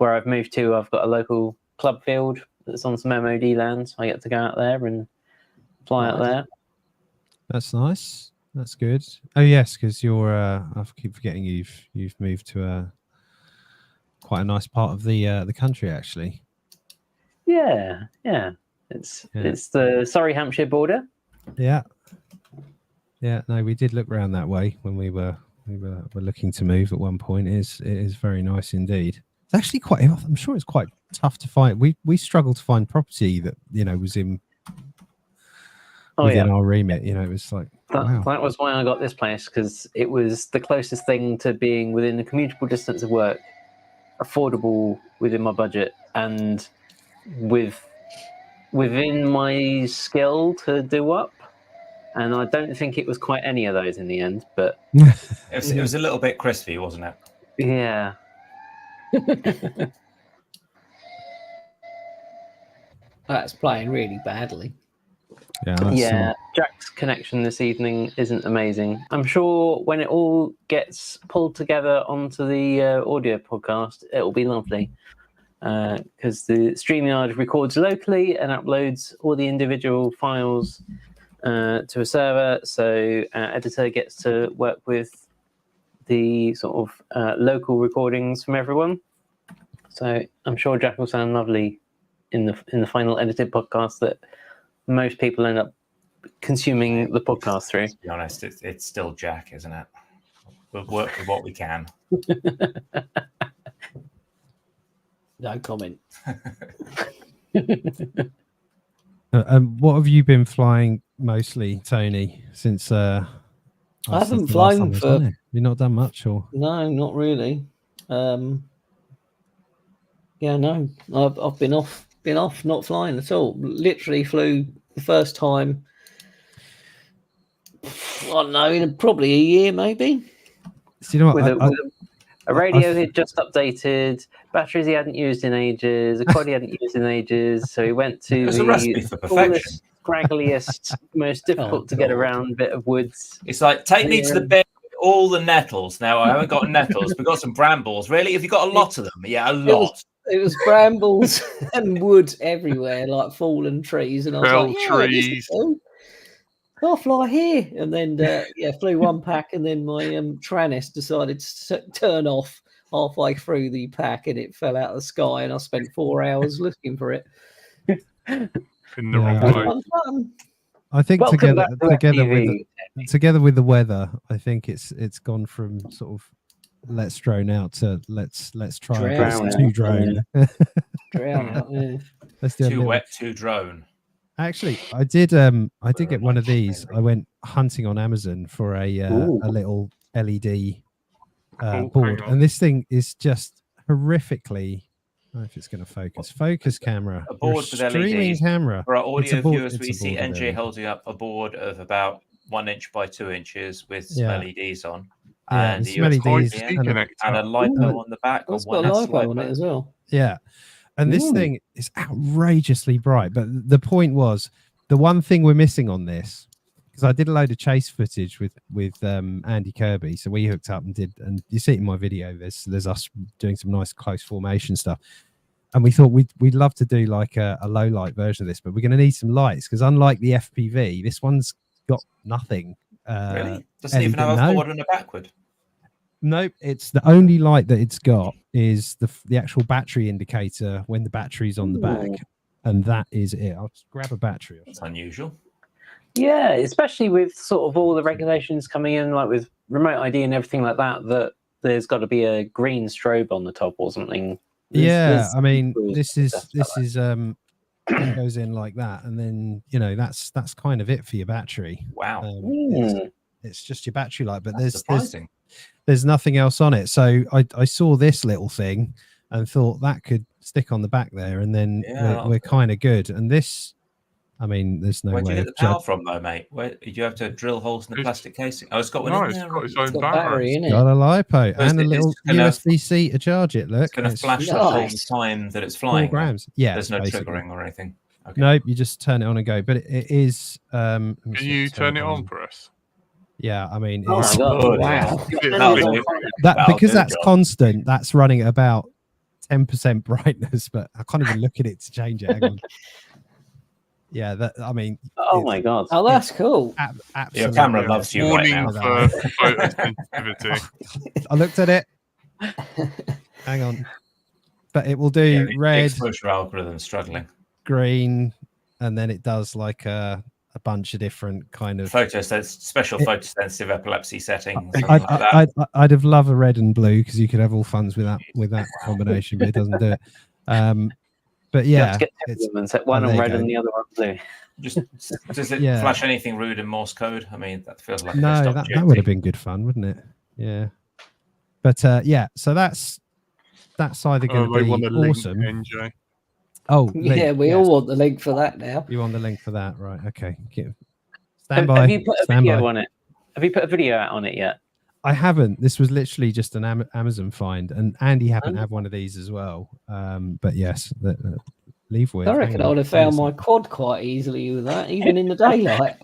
I've moved to, I've got a local club field that's on some MOD land, so I get to go out there and fly out there. That's nice. That's good. Oh yes, because you're. I keep forgetting you've moved to quite a nice part of the country, actually. Yeah. It's the Surrey-Hampshire border. Yeah. No, we did look around that way when we were looking to move at one point. It is very nice indeed. It's actually quite. I'm sure it's quite tough to find. We struggled to find property that was within our remit. It was like that was why I got this place, because it was the closest thing to being within a commutable distance of work, affordable within my budget, and within my skill to do up. And I don't think it was quite any of those in the end, but it was a little bit crispy, wasn't it? Yeah. That's playing really badly. Yeah. Jack's connection this evening isn't amazing. I'm sure when it all gets pulled together onto the audio podcast, it'll be lovely. Because the StreamYard records locally and uploads all the individual files to a server, so editor gets to work with the sort of local recordings from everyone. So I'm sure Jack will sound lovely in the final edited podcast that most people end up consuming the podcast through. To be honest, it's still Jack, isn't it? We'll work with what we can. No comment. What have you been flying mostly, Tony? Since I haven't flown for. You've not done much, or no, not really. Yeah, no, I've been off, not flying at all. Literally flew the first time. I don't know, in probably a year, maybe. So you know what? With a radio he'd just updated, batteries he hadn't used in ages, a quad he hadn't used in ages. So he went to It's a recipe for perfection. tallest, scraggliest, most difficult to get around bit of woods. It's like, take me to the bed with all the nettles. Now, I haven't got nettles. We've got some brambles. Really? Have you got a lot of them? Yeah, a lot. It was brambles and wood everywhere, like fallen trees. And I was like, yeah, trees. I'll fly here. And then, flew one pack. And then my Trannis decided to turn off halfway through the pack and it fell out of the sky. And I spent 4 hours looking for it. In the wrong place. I think together with the weather, I think it's gone from sort of let's drone out to let's try to drone. Drown out, yeah. Let's do too wet to drone. Actually, I did get one of these. I went hunting on Amazon for a little LED board, and this thing is just horrifically. I don't know if it's going to focus. Focus camera. A board with streaming LEDs. camera. For our audio viewers, we see NJ holding up a board of about 1 inch by 2 inches with some LEDs on. Yeah, and some LEDs and a LiPo on the back. It's got a LiPo on it as well. Yeah. And this thing is outrageously bright. But the point was, the one thing we're missing on this, because I did a load of chase footage with Andy Kirby. So we hooked up and did, and you see it in my video, there's us doing some nice close formation stuff. And we thought we'd love to do like a low light version of this, but we're going to need some lights because unlike the FPV, this one's got nothing. Really? Doesn't even have a forward and a backward. Nope, it's the only light that it's got is the actual battery indicator when the battery's on the back, and that is it. I'll just grab a battery. That's unusual. Yeah, especially with sort of all the regulations coming in, like with remote ID and everything like that, that there's got to be a green strobe on the top or something. I mean, this is it goes in like that, and then that's kind of it for your battery. Wow. It's just your battery light, but there's nothing else on it. So I saw this little thing and thought that could stick on the back there, and then we're kind of good. And this, I mean, there's no way. Where do you get the power from, though, mate? Where do you have to drill holes in the plastic casing? Oh, it's got one in there. It's got its own battery in it. Got a LiPo and a little USB-C to charge it. Look, it's going to flash the whole time that it's flying. 4 grams. Yeah, there's no triggering or anything. Okay. Nope, you just turn it on and go. But it is. Can you turn it on for us? Yeah, I mean, wow. Because that's constant. That's running at about 10% brightness, but I can't even look at it to change it. Hang on. Yeah, I mean. Oh my god! Oh, that's cool. Absolutely. Your camera loves you right now. For photosensitivity. I looked at it. Hang on, but it will do red. Exposure algorithm struggling. Green, and then it does like a bunch of different kind of special photosensitive epilepsy settings. I'd have loved a red and blue because you could have all funds with that combination, but it doesn't do it. But yeah, and set one on red and the other one blue. Does it flash anything rude in Morse code? I mean, that feels like that would have been good fun, wouldn't it? Yeah, but so that's either going to be awesome. NJ. Oh, yeah, we all want the link for that now. You want the link for that, right? Okay. Stand by. Have you put a video on it? Have you put a video out on it yet? I haven't. This was literally just an Amazon find, and Andy happened to have one of these as well. But yes, leave with. I reckon I would have found my quad quite easily with that, even in the daylight.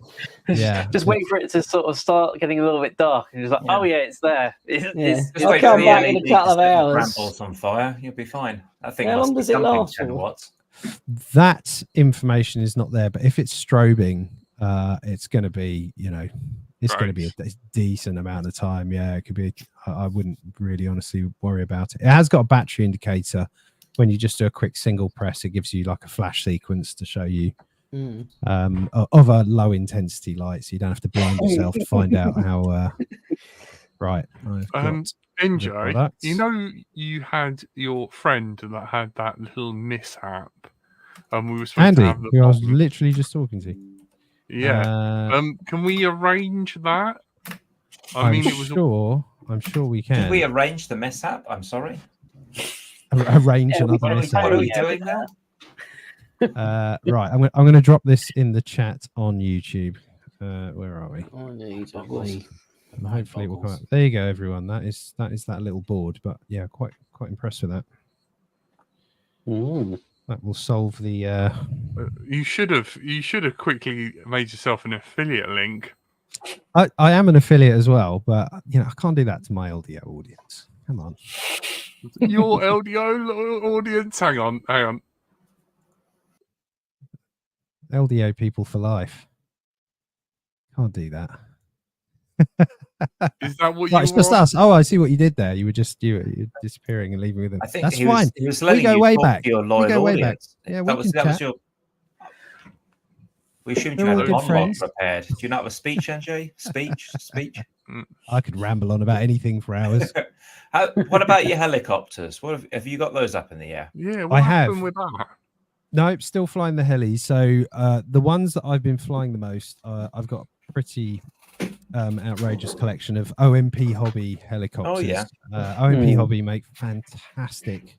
Yeah. Just wait for it to sort of start getting a little bit dark, and you're like, oh yeah, it's there. I'll come back in a couple of hours. Brambles on fire, you'll be fine. That thing. How long does it last? 10 watts. That information is not there, but if it's strobing, it's going to be, it's going to be a decent amount of time. Yeah, it could be. I wouldn't really honestly worry about it. It has got a battery indicator. When you just do a quick single press, it gives you like a flash sequence to show you of a low intensity light, so you don't have to blind yourself to find out how. Right. NJ, you had your friend that had that little mishap, and we were supposed to have Andy, who I was literally just talking to. Yeah. Can we arrange that? I'm sure we can. Did we arrange the mishap? I'm sorry. arrange another missile. What are we doing now? Right, I'm going to drop this in the chat on YouTube. Where are we? I need a Boggles. wee. Hopefully, we'll come up. There you go, everyone. That is that little board. But yeah, quite impressed with that. That will solve the. You should have quickly made yourself an affiliate link. I am an affiliate as well, but I can't do that to my LDO audience. Come on. Your LDO audience. Hang on. LDO people for life. Can't do that. Is that what Right, you it's just want? us. Oh, I see what you did there. You were disappearing and leaving with them. I think that's he fine. was letting go you way talk back. to your We loyal go way audience. back. Yeah, that was your. We assumed you We're had all a good monologue friends. prepared. Do you not have a speech, NJ? Speech. I could ramble on about anything for hours. What about your helicopters? What have you got those up in the air? Yeah, I have. happened with that? Nope, still flying the helis. So the ones that I've been flying the most, I've got a pretty outrageous collection of OMP Hobby helicopters. Oh, yeah. OMP Hobby make fantastic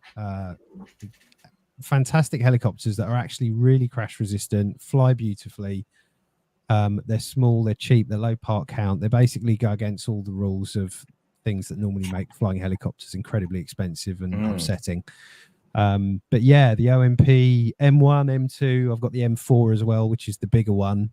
helicopters that are actually really crash resistant, fly beautifully. They're small, they're cheap, they're low part count. They basically go against all the rules of things that normally make flying helicopters incredibly expensive and upsetting. But yeah, the OMP M1, M2, I've got the M4 as well, which is the bigger one,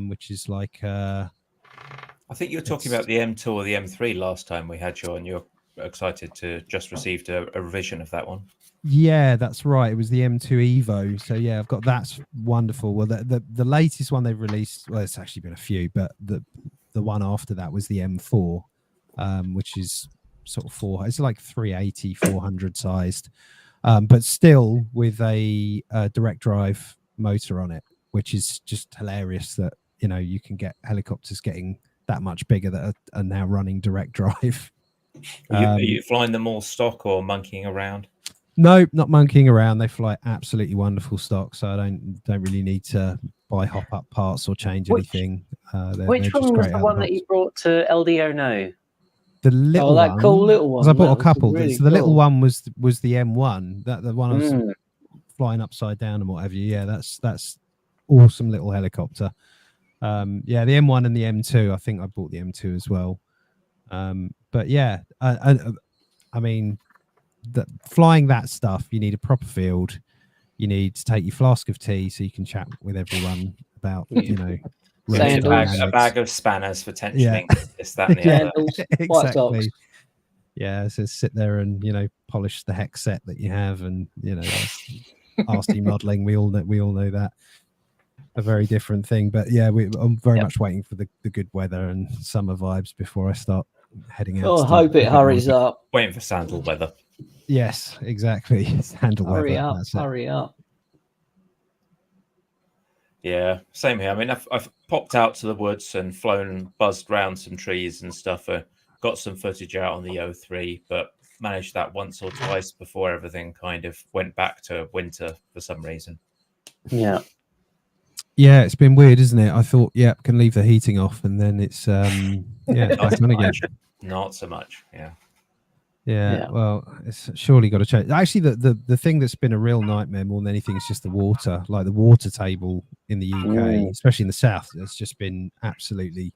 which is like I think you were talking about the M2 or the M3 last time we had you on. You're excited to just received a revision of that one. Yeah, that's right. It was the M2 Evo. So yeah, I've got that's wonderful. Well, the latest one they've released, well, it's actually been a few, but the one after that was the M4, which is sort of it's like 380, 400 sized, but still with a direct drive motor on it, which is just hilarious that you can get helicopters getting that much bigger that are now running direct drive. Are you flying them all stock or monkeying around? No, not monkeying around. They fly absolutely wonderful stock, so I don't really need to buy hop-up parts or change anything. Which one was the one that you brought to LDO now? The little one. Cool little one. I bought a couple. Really so the little one was the M1. The one I was flying upside down and what have you. Yeah, that's awesome little helicopter. Yeah, the M1 and the M2. I think I bought the M2 as well. But yeah, I mean, flying that stuff, you need a proper field. You need to take your flask of tea so you can chat with everyone about, a bag of spanners for tensioning this, that, and the other. Exactly. Yeah, so sit there and polish the hex set that you have, and RC modeling. We all know that. A very different thing, but yeah, I'm very much waiting for the good weather and summer vibes before I start heading out. Oh, I hope it hurries up. Waiting for sandal weather. Yes, exactly. Hurry up. Yeah, same here. I mean, I've popped out to the woods and flown and buzzed around some trees and stuff. Got some footage out on the O3, but managed that once or twice before everything kind of went back to winter for some reason. Yeah. Yeah, it's been weird, isn't it? I thought, can leave the heating off, and then it's back on again. Not so much, yeah. Yeah, well, it's surely got to change. Actually, the thing that's been a real nightmare more than anything is just the water. Like the water table in the UK, especially in the south, it's just been absolutely.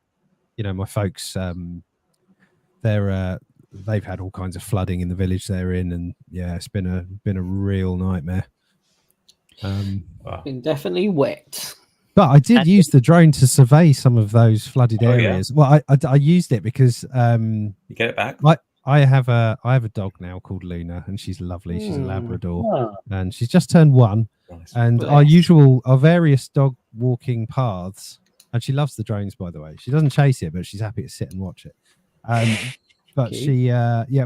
My folks, they've had all kinds of flooding in the village they're in, and yeah, it's been a real nightmare. Been definitely wet. But I did use the drone to survey some of those flooded areas. Yeah. Well, I used it because you get it back. I have a dog now called Luna, and she's lovely. She's a Labrador, and she's just turned 1. Nice. And our various dog walking paths, and she loves the drones, by the way. She doesn't chase it, but she's happy to sit and watch it. But she,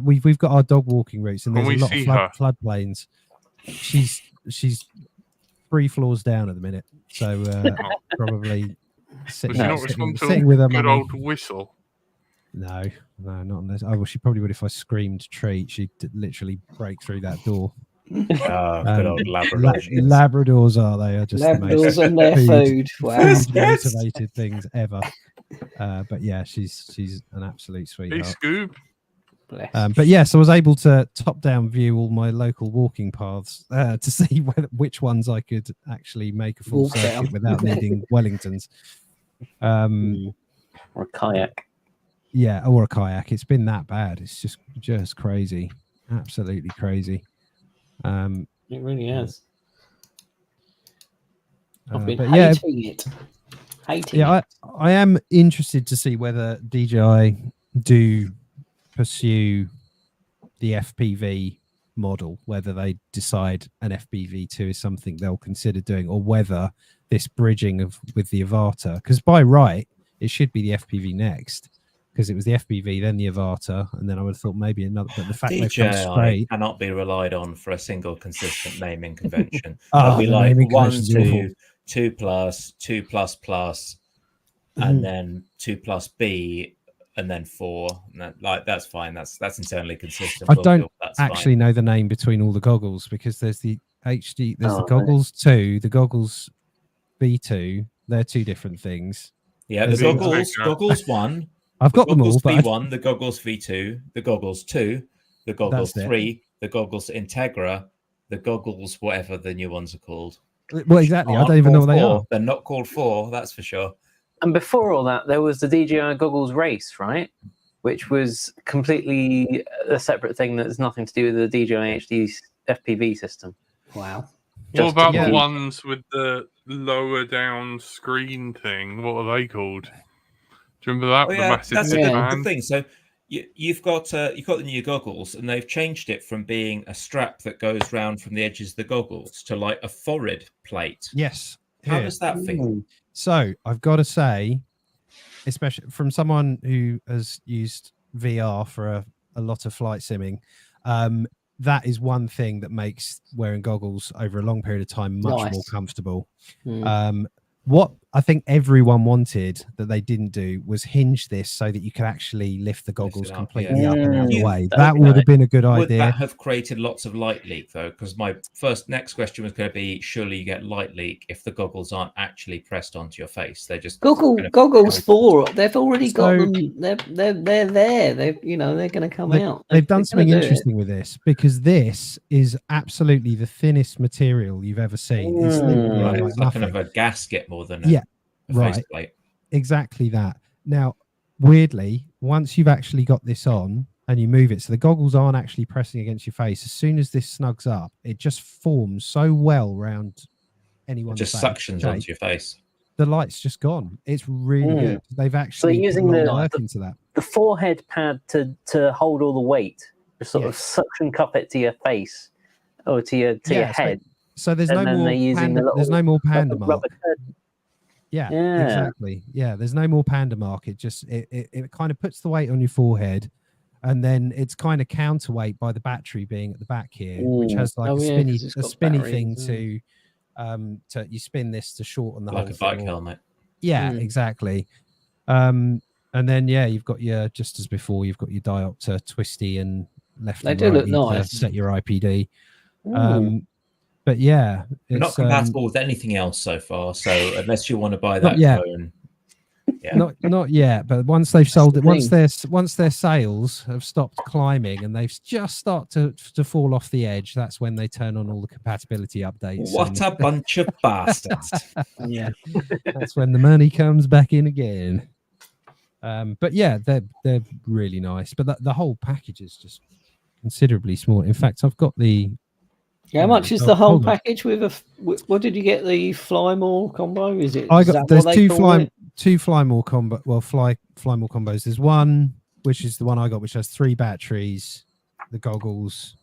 we've got our dog walking routes, and there's a lot of floodplains. She's 3 floors down at the minute, so probably sitting with her good mummy. old whistle. No, not unless. Oh, well, she probably would if I screamed treat. She'd literally break through that door. Good old Labradors. Labradors are they? Are just Labradors and their food. Wow, motivated things ever. But yeah, she's an absolute sweetheart. Hey, Scoob. But yes, I was able to top-down view all my local walking paths to see which ones I could actually make a full Walk circuit down. without needing Wellingtons. Or a kayak. Yeah, or a kayak. It's been that bad. It's just crazy, absolutely crazy. It really has. I've been but hating it. Hating it. I am interested to see whether DJI do pursue the FPV model, whether they decide an FPV2 is something they'll consider doing, or whether this bridging with the Avatar, because by right it should be the FPV next, because it was the FPV, then the Avatar, and then I would have thought maybe another. But the fact they've come straight cannot be relied on for a single consistent naming convention. Oh, It'll be the like naming 1, convention's 2, 2 plus, 2 plus plus, and Mhm. then 2 plus B, and then 4. And that's fine. That's internally consistent. I don't actually know the name between all the goggles, because there's the HD, there's the goggles 2, the goggles V2. They're two different things. Yeah, the goggles 1. I've got them all. But V1, the goggles V2, the goggles 2, the goggles That's it. 3, the goggles Integra, the goggles whatever the new ones are called. Well, exactly. I don't even know what they are. They're not called 4, that's for sure. And before all that, there was the DJI goggles race, right? Which was completely a separate thing that's nothing to do with the DJI HD FPV system. Wow. What about the ones with the lower down screen thing? What are they called? Do you remember that? Oh, yeah, that's a good thing. So you've got the new goggles, and they've changed it from being a strap that goes round from the edges of the goggles to like a forward plate. Yes. How does that feel? So I've got to say, especially from someone who has used VR for a lot of flight simming, that is one thing that makes wearing goggles over a long period of time much more comfortable. What I think everyone wanted that they didn't do was hinge this so that you could actually lift the goggles completely up and out of the way. That would have been a good idea. Would that have created lots of light leak, though? Because my next question was going to be, surely you get light leak if the goggles aren't actually pressed onto your face. They're just goggles 4. They've already got them. They're there. They're going to come out. They've done something interesting with this, because this is absolutely the thinnest material you've ever seen. It's literally it's like kind of a gasket more than a right. Faceplate. Exactly that. Now, weirdly, once you've actually got this on and you move it, so the goggles aren't actually pressing against your face. As soon as this snugs up, it just forms so well around anyone's face. It just suctions onto your face. The light's just gone. It's really good. They've actually using work into that. The forehead pad to hold all the weight, just sort of suction cup it to your face or to your head. So there's no more panda mark. Yeah, exactly. Yeah, there's no more panda mark. It just it kind of puts the weight on your forehead, and then it's kind of counterweight by the battery being at the back here, which has like a spinny thing to you spin this to shorten the whole like a bike helmet. Yeah, exactly. And then you've got your, just as before, you've got your diopter twisty and left. They do look nice. Set your IPD. But yeah, it's not compatible with anything else so far. So unless you want to buy that phone, not yet. But once they've sold it, once their sales have stopped climbing and they've just started to fall off the edge, that's when they turn on all the compatibility updates. What a bunch of bastards! Yeah, that's when the money comes back in again. But yeah, they're really nice. But the whole package is just considerably smaller. In fact, I've got the. How much is the whole package with what did you get? The Fly More combo? Is it? There's two Fly More combo. Well, Fly More combos. There's one which is the one I got, which has 3 batteries, the goggles.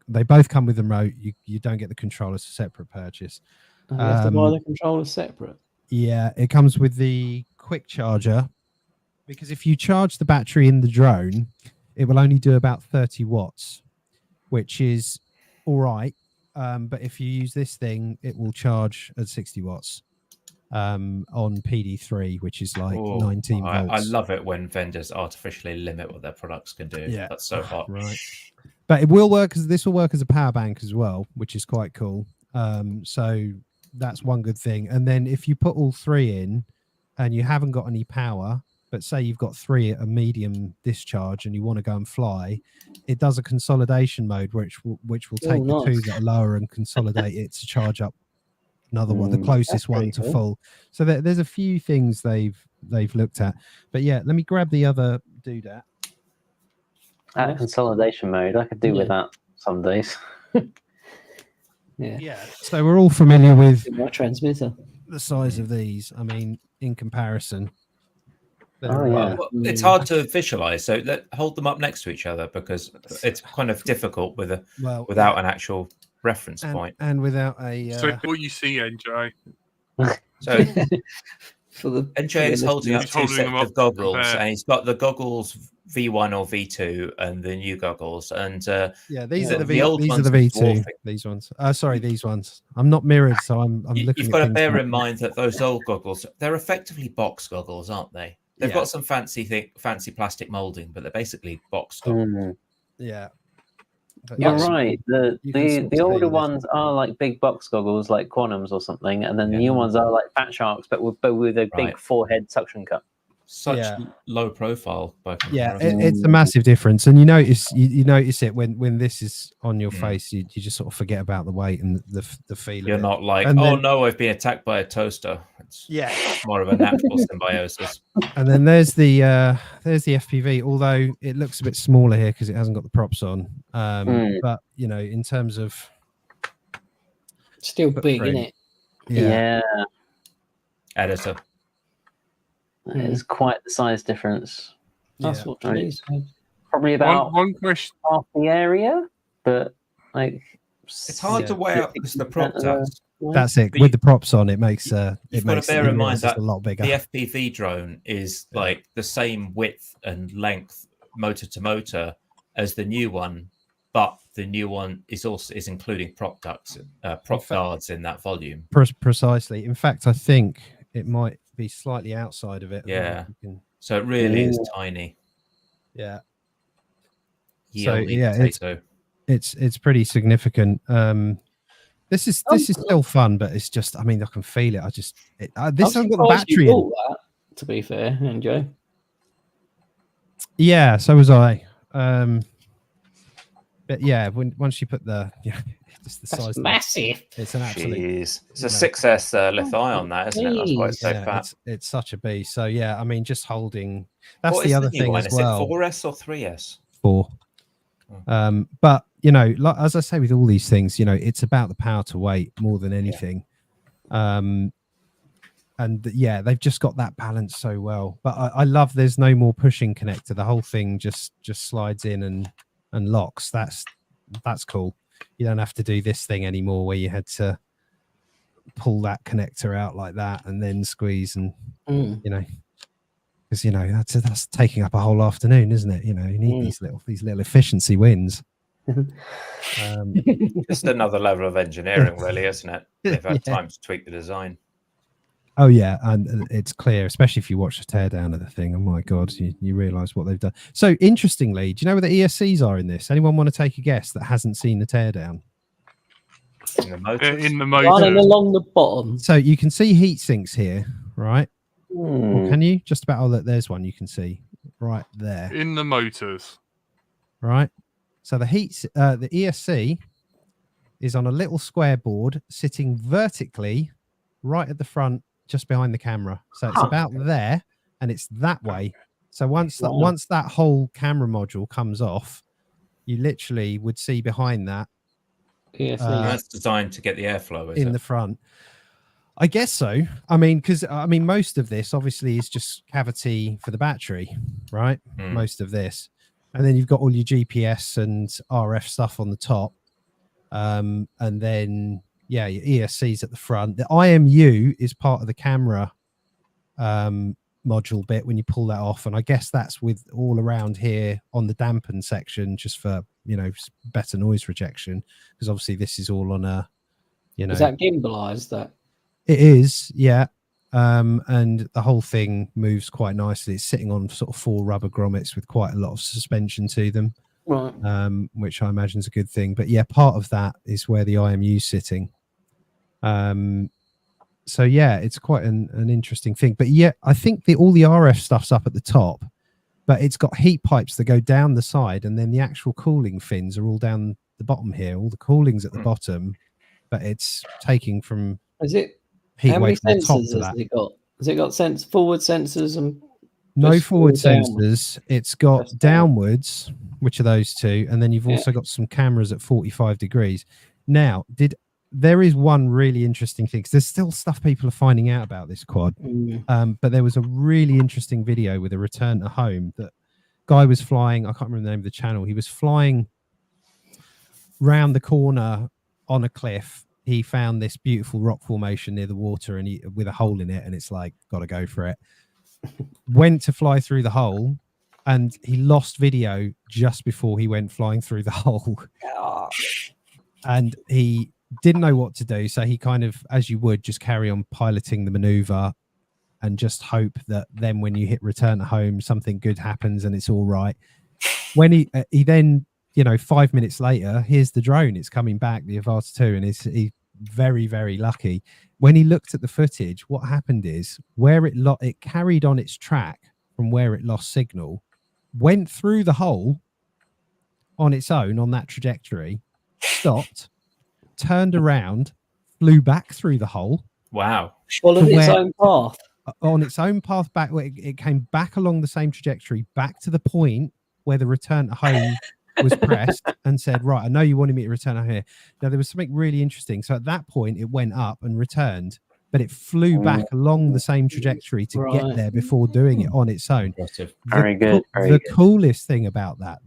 They both come with the remote. You don't get the controllers for separate purchase. You have to buy the controllers separate. Yeah, it comes with the quick charger, because if you charge the battery in the drone, it will only do about 30 watts, which is all right. But if you use this thing, it will charge at 60 watts on PD3, which is like 19 volts. I love it when vendors artificially limit what their products can do. Yeah, that's so hot. Right. But it will work, this will work as a power bank as well, which is quite cool. So that's one good thing. And then if you put all 3 in and you haven't got any power, but say you've got 3 at a medium discharge and you want to go and fly, it does a consolidation mode which will take the 2 that are lower and consolidate it to charge up another one, the closest one to full. So there's a few things they've looked at. But yeah, let me grab the other doodad. That consolidation mode, I could do with that some days. Yeah. So we're all familiar with my transmitter. the size of these. I mean, in comparison. Well, it's hard to visualize. So hold them up next to each other because it's kind of difficult without an actual reference point and without a. So what you see, NJ. So NJ is holding up 2 sets of goggles, and he's got the goggles V1 or V2 and the new goggles. And these are the V2. These ones. Sorry, these ones. I'm not mirrored, so I'm looking. You've got to bear in mind that those old goggles, they're effectively box goggles, aren't they? They've got some fancy plastic molding, but they're basically box goggles. Yeah. But You're right. The older ones are like big box goggles, like Quantums or something, and then the new ones are like Fat Sharks, but with a big forehead suction cup. Such low profile. It's a massive difference, and you notice it when this is on your face. You just sort of forget about the weight and the feel. You're not like, no, I've been attacked by a toaster. It's more of a natural symbiosis. And then there's the FPV, although it looks a bit smaller here because it hasn't got the props on. But in terms of still big, isn't it? Yeah. Editor. It's quite the size difference. That's what it is. Probably about one question. Half the area, but it's hard to weigh up because the prop tags. That's it. With the props on, it makes you've got to bear in mind that a lot bigger. The FPV drone is like the same width and length motor to motor as the new one, but the new one is including prop guards in that volume. Precisely. In fact, I think it might be slightly outside of it. Yeah. So it really is tiny. Yeah. It's pretty significant. This is still fun, but it's just, I mean, I can feel it. This hasn't got the battery in. To be fair, NJ. Yeah, so was I. But yeah, once you put just the size, massive. It's an absolute. It's a 6S lithium, that, isn't it? That's why it's so fat. It's such a beast. So yeah, I mean, just holding. That's what the other the thing one? as well. Is it 4S or 3S? 4. But as I say with all these things, it's about the power to weight more than anything. And they've just got that balance so well. But I love there's no more pushing connector. The whole thing just slides in and locks. That's cool. You don't have to do this thing anymore where you had to pull that connector out like that and then squeeze and because that's taking up a whole afternoon, isn't it? You need these little efficiency wins. Just another level of engineering, really, isn't it? They've had time to tweak the design. Oh yeah, and it's clear, especially if you watch the teardown of the thing. Oh my god, you realise what they've done. So interestingly, do you know where the ESCs are in this? Anyone want to take a guess that hasn't seen the teardown? In the motor. Running along the bottom. So you can see heat sinks here, right? Or can you? Just about. Oh, look, there's one you can see right there. In the motors. Right. So the the ESC is on a little square board sitting vertically right at the front, just behind the camera. So it's about there and it's that way. So once that whole camera module comes off, you literally would see behind that. That's designed to get the airflow in the front. I guess so. I mean, because most of this obviously is just cavity for the battery, right? Most of this. And then you've got all your GPS and RF stuff on the top. And then your ESC's at the front. The IMU is part of the camera module bit when you pull that off. And I guess that's with all around here on the dampen section, just for, better noise rejection. Because obviously this is all on a, Is that gimbalized, that? It is, yeah. And the whole thing moves quite nicely. It's sitting on sort of 4 rubber grommets with quite a lot of suspension to them. Right. Which I imagine is a good thing. But yeah, part of that is where the IMU's sitting. so yeah, it's quite an interesting thing. But yeah, I think all the RF stuff's up at the top, but it's got heat pipes that go down the side, and then the actual cooling fins are all down the bottom here. All the cooling's at the bottom, but it's taking from heat how away many from the top sensors to has that. it got? Has it got forward sensors and No forward downward? sensors. It's got Just down. downwards, which are those two, and then you've also got some cameras at 45 degrees. Now, there is one really interesting thing, because there's still stuff people are finding out about this quad. But there was a really interesting video with a return to home that guy was flying. I can't remember the name of the channel. He was flying round the corner on a cliff. He found this beautiful rock formation near the water, and with a hole in it, and it's like, got to go for it. Went to fly through the hole, and he lost video just before he went flying through the hole. And he didn't know what to do, so he kind of, as you would, just carry on piloting the maneuver and just hope that then when you hit return to home, something good happens and it's all right. When he then, 5 minutes later, here's the drone. It's coming back, the Avata 2, and he's very, very lucky. When he looked at the footage, what happened is where it carried on its track from where it lost signal, went through the hole on its own on that trajectory, stopped, turned around, flew back through the hole. Wow. Followed its own path. On its own path back, it came back along the same trajectory, back to the point where the return to home was pressed, and said, right, I know you wanted me to return here. Now, there was something really interesting. So at that point, it went up and returned, but it flew back along the same trajectory to get there before doing it on its own. Very good. The coolest thing about that,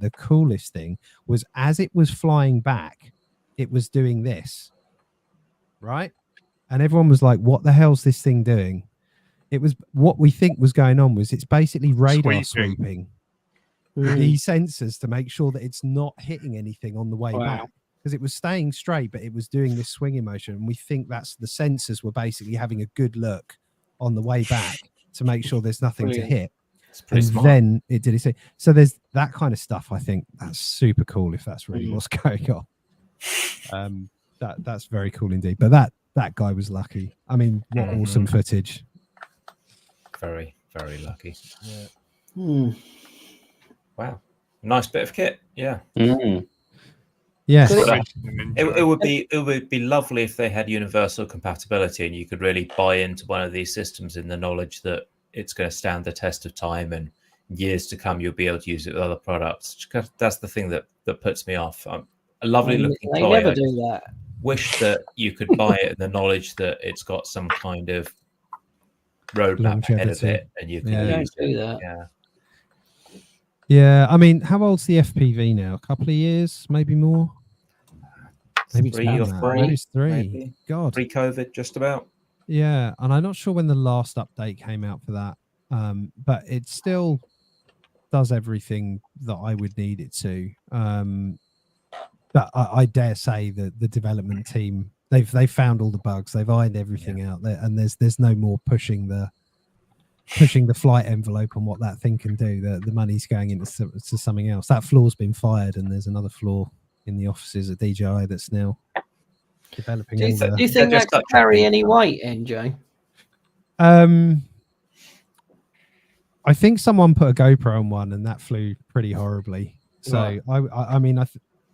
was as it was flying back, it was doing this, right? And everyone was like, what the hell's this thing doing? It was, what we think was going on was it's basically radar sweeping these sensors to make sure that it's not hitting anything on the way back, because it was staying straight, but it was doing this swinging motion. And we think that's the sensors were basically having a good look on the way back to make sure there's nothing to hit. And smart. Then it did its thing. So there's that kind of stuff. I think that's super cool if that's really what's going on. That's very cool indeed. But that guy was lucky. I mean, what awesome footage. Very, very lucky. Yeah. Wow. Nice bit of kit. Yeah. Yes. It would be lovely if they had universal compatibility and you could really buy into one of these systems in the knowledge that it's going to stand the test of time, and years to come you'll be able to use it with other products. That's the thing that puts me off. A lovely looking toy. They never do that. Wish that you could buy it in the knowledge that it's got some kind of roadmap ahead of it, and you can use do that. Yeah, I mean, how old's the FPV now? A couple of years, maybe more. Maybe 3 or 4. Maybe it's 3. Maybe. God, Pre-COVID, just about. Yeah, and I'm not sure when the last update came out for that, but it still does everything that I would need it to. But I dare say that the development team, they've found all the bugs, they've ironed everything out there, and there's no more pushing the flight envelope on what that thing can do. The money's going into something else. That floor's been fired, and there's another floor in the offices at DJI that's now developing. Do you think that could carry any weight, NJ? I think someone put a GoPro on one, and that flew pretty horribly. So right.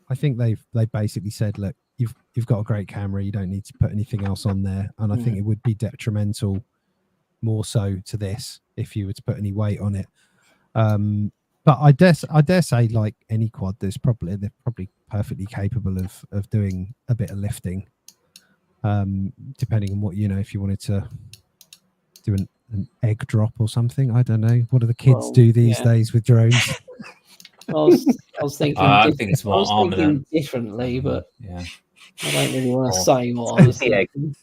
I think they basically said, look, you've got a great camera, you don't need to put anything else on there. And I think it would be detrimental more so to this if you were to put any weight on it. But I dare say, like any quad, they're probably perfectly capable of doing a bit of lifting, depending on what, if you wanted to do an egg drop or something. I don't know. What do the kids do these days with drones? I was thinking. I think it's more armament differently, but yeah, I don't really want to say what I was thinking.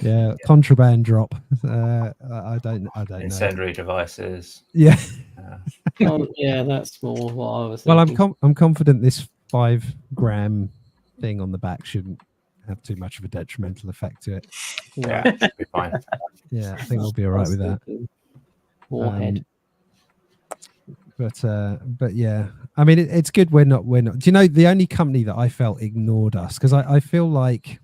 Yeah, contraband drop. I don't know. Incendiary devices. Yeah. Yeah, that's more what I was thinking. Well, I'm confident this 5 gram thing on the back shouldn't have too much of a detrimental effect to it. Yeah, it should be fine. Yeah, I think we'll be all right with that. Warhead. But yeah, I mean, it's good we're not. Do you know the only company that I felt ignored us, because I feel like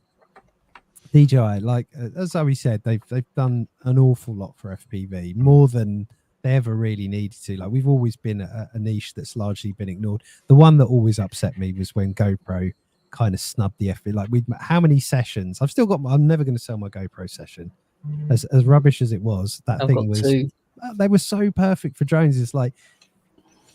DJI, like as Zoe said, they've done an awful lot for FPV, more than they ever really needed to. Like we've always been a niche that's largely been ignored. The one that always upset me was when GoPro kind of snubbed the FPV. Like how many sessions? I'm never going to sell my GoPro session. As rubbish as it was, that thing was. They were so perfect for drones. It's like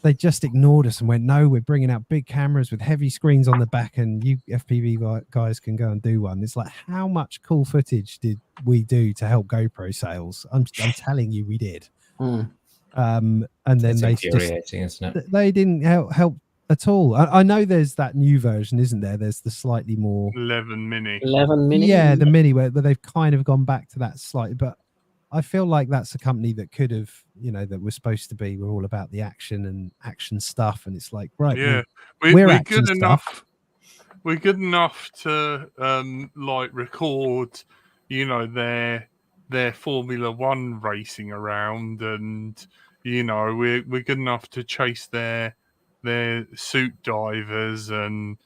they just ignored us and went, no, we're bringing out big cameras with heavy screens on the back, and you FPV guys can go and do one. It's like, how much cool footage did we do to help GoPro sales? I'm telling you, we did. And then they didn't help at all. I know there's that new version, isn't there? There's the slightly more 11 mini. Yeah, the mini where they've kind of gone back to that slightly, but I feel like that's a company that could have, that we're supposed to be. We're all about the action and action stuff, and it's like, right, yeah, we're good enough. Stuff. We're good enough to like record, their Formula One racing around, and we're good enough to chase their suit divers and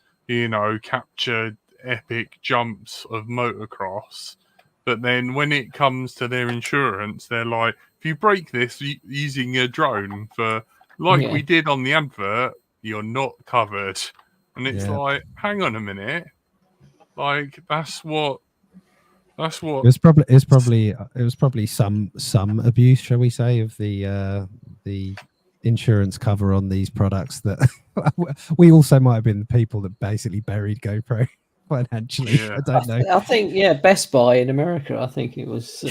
capture epic jumps of motocross. But then when it comes to their insurance, they're like, if you break this using a drone we did on the advert, you're not covered. And it's like, hang on a minute. Like, that's what it was probably some abuse, shall we say, of the insurance cover on these products that we also might have been the people that basically buried GoPro financially. I don't know. I think Best Buy in America, I think it was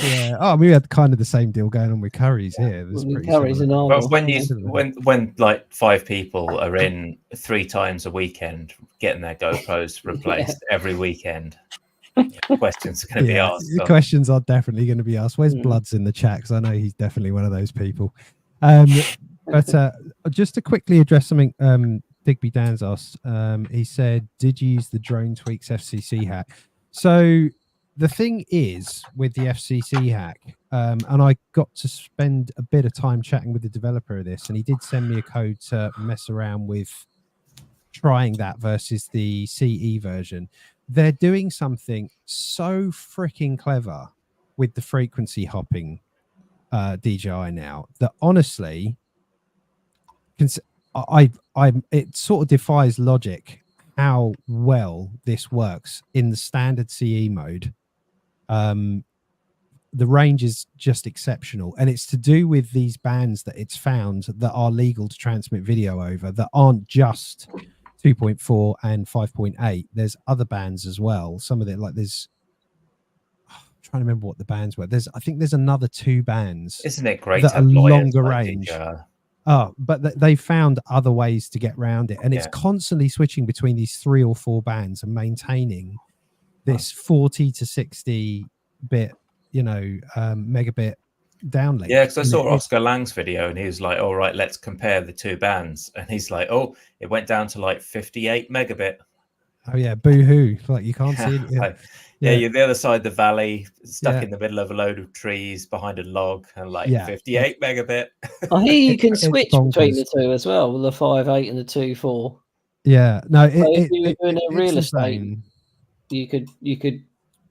we had kind of the same deal going on with Curry's here. Curry's and well, when like 5 people are in 3 times a weekend getting their GoPros replaced every weekend, questions are going to be asked. The questions are definitely going to be asked. Where's Bloods in the chat? Because I know he's definitely one of those people. But just to quickly address something Digby Dan's asked, he said, did you use the Drone Tweaks FCC hack? So the thing is with the FCC hack, and I got to spend a bit of time chatting with the developer of this, and he did send me a code to mess around with trying that versus the CE version. They're doing something so freaking clever with the frequency hopping DJI now that honestly, it sort of defies logic how well this works in the standard CE mode. The range is just exceptional, and it's to do with these bands that it's found that are legal to transmit video over, that aren't just 2.4 and 5.8. There's other bands as well. Some of it, like I'm trying to remember what the bands were. I think there's another 2 bands. Isn't it great that to have are longer like range? But they found other ways to get around it, and it's constantly switching between these 3 or 4 bands and maintaining this 40 to 60 bit, megabit downlink. Yeah, because I saw Oscar Lang's video, and he was like, "All right, let's compare the 2 bands," and he's like, "Oh, it went down to like 58 megabit." Oh yeah, boo-hoo! Like you can't see it. You're the other side of the valley, stuck in the middle of a load of trees behind a log, and 58 megabit. I hear you can switch between the 2 as well, the 5.8 and the 2.4. Yeah, no. If you were doing a real estate, you could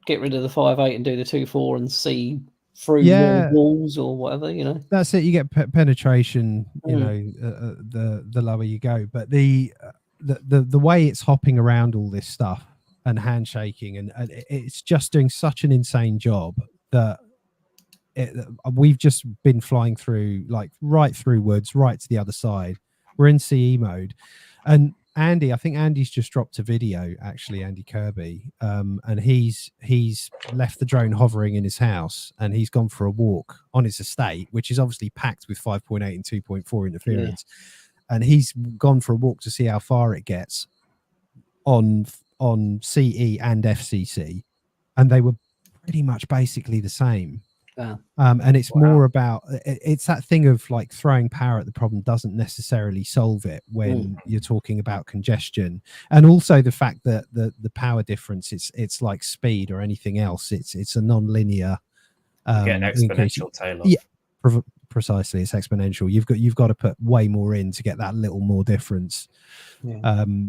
get rid of the 5.8 and do the 2.4 and see through more walls or whatever. That's it. You get penetration. The lower you go, but the way it's hopping around all this stuff and handshaking, and it's just doing such an insane job that we've just been flying through, like right through woods, right to the other side. We're in CE mode, and I think Andy's just dropped a video, actually, Andy Kirby, and he's left the drone hovering in his house, and he's gone for a walk on his estate, which is obviously packed with 5.8 and 2.4 interference. And he's gone for a walk to see how far it gets on CE and FCC, and they were pretty much basically the same. And it's more about, it's that thing of like throwing power at the problem doesn't necessarily solve it when you're talking about congestion, and also the fact that the power difference, it's like speed or anything else, it's a non-linear get an exponential tail off. Precisely, it's exponential. You've got to put way more in to get that little more difference.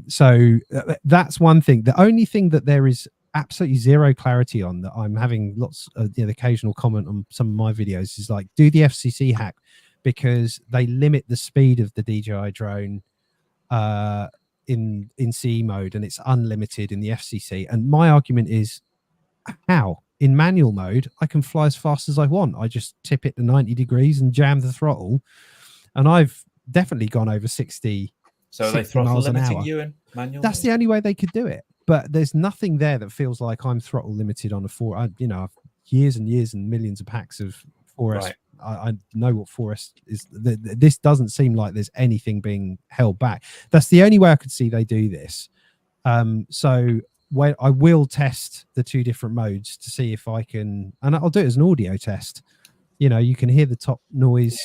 So that's one thing. The only thing that there is absolutely zero clarity on, that I'm having lots of the occasional comment on some of my videos, is like, do the FCC hack, because they limit the speed of the DJI drone in CE mode, and it's unlimited in the FCC. And my argument is, how? In manual mode, I can fly as fast as I want. I just tip it to 90 degrees and jam the throttle, and I've definitely gone over 60. So are they 60 throttle miles an limiting hour. you in manual? That's the only way they could do it. But there's nothing there that feels like I'm throttle limited on a 4. I've years and years and millions of packs of 4S. Right. I know what 4S is. This doesn't seem like there's anything being held back. That's the only way I could see they do this. So when I will test the 2 different modes to see if I can, and I'll do it as an audio test. You can hear the top noise,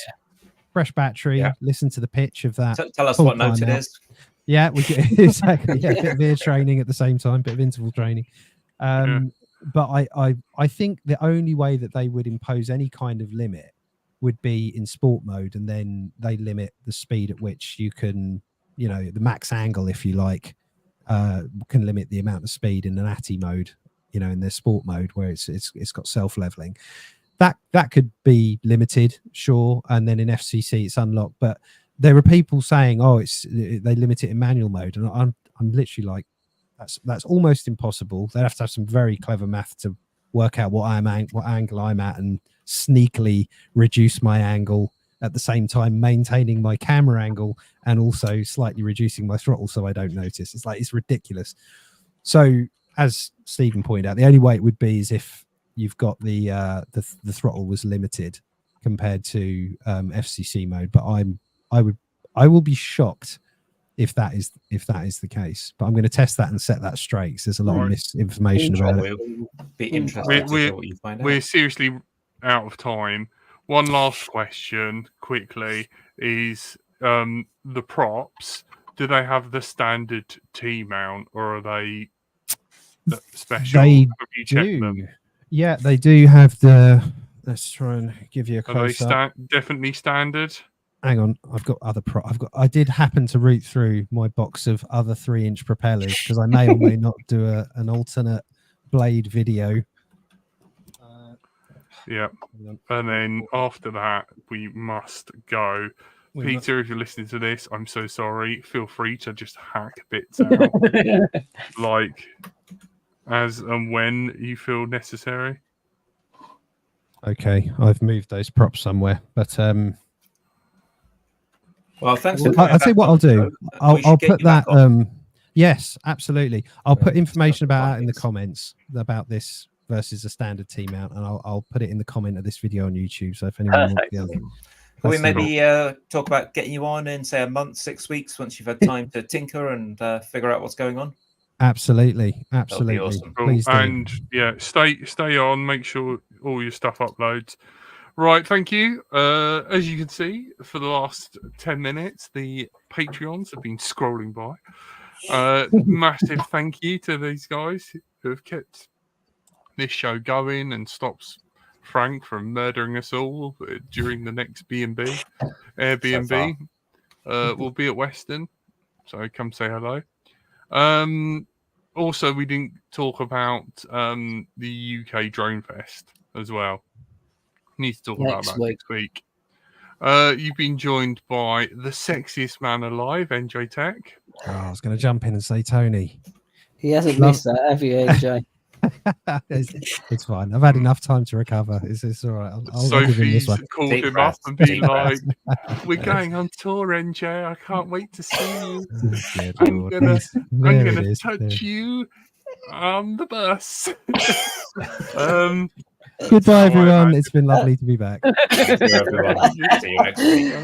fresh battery, listen to the pitch of that. Tell us what note it is. Yeah, we get exactly. Yeah, a bit of ear training at the same time, bit of interval training. But I think the only way that they would impose any kind of limit would be in sport mode, and then they limit the speed at which you can, the max angle, if you like, can limit the amount of speed in an ATI mode, in their sport mode where it's got self-leveling. That could be limited, sure, and then in FCC it's unlocked. But there are people saying, they limit it in manual mode, and I'm literally like, that's almost impossible. They have to have some very clever math to work out what angle I'm at, and sneakily reduce my angle at the same time maintaining my camera angle and also slightly reducing my throttle so I don't notice. It's ridiculous. So as Stephen pointed out, the only way it would be is if you've got the throttle was limited compared to FCC mode. But I will be shocked if that is the case. But I'm going to test that and set that straight, because there's a lot of misinformation about it. We'll be interested to hear what you find out. We're seriously out of time. One last question quickly is the props. Do they have the standard T mount, or are they special? They have you checked them? Yeah, they do have the. Let's try and give you a close up. Definitely standard? Hang on, I've got other I did happen to root through my box of other 3-inch propellers, because I may or may not do an alternate blade video. Yeah, and then after that we must go. Peter, if you're listening to this, I'm so sorry. Feel free to just hack bits out, like as and when you feel necessary. Okay, I've moved those props somewhere, but well, thanks. I'll tell you what I'll do. I'll put that. Yes, absolutely. I'll put information about that in the comments about this versus a standard T mount, and I'll put it in the comment of this video on YouTube. So if anyone wants the other. Can we maybe talk about getting you on in, say, a month, 6 weeks, once you've had time to tinker and figure out what's going on? Absolutely. Awesome. Please do. And stay on. Make sure all your stuff uploads. Right, thank you. As you can see, for the last 10 minutes, the Patreons have been scrolling by. Massive thank you to these guys who have kept this show going and stops Frank from murdering us all during the next B&B. Airbnb will be at Western, so come say hello. Also, we didn't talk about the UK Drone Fest as well. Need to talk about that next week. You've been joined by the sexiest man alive, NJ Tech. Oh, I was going to jump in and say Tony. He hasn't missed that, have you, NJ? It's fine. I've had enough time to recover. It's all right. I'll give him this one. Called him up and been like, "We're going on tour, NJ. I can't wait to see you. I'm gonna touch you on the bus." Goodbye, everyone. It's been lovely to be back. See you next week.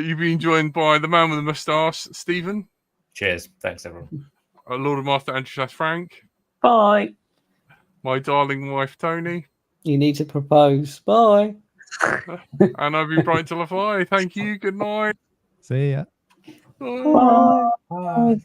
You've been joined by the man with the moustache, Stephen. Cheers. Thanks, everyone. Lord of Master Andrew Frank. Bye. My darling wife, Tony. You need to propose. Bye. And I've been Bright till I fly. Thank you. Good night. See ya. Bye. Bye.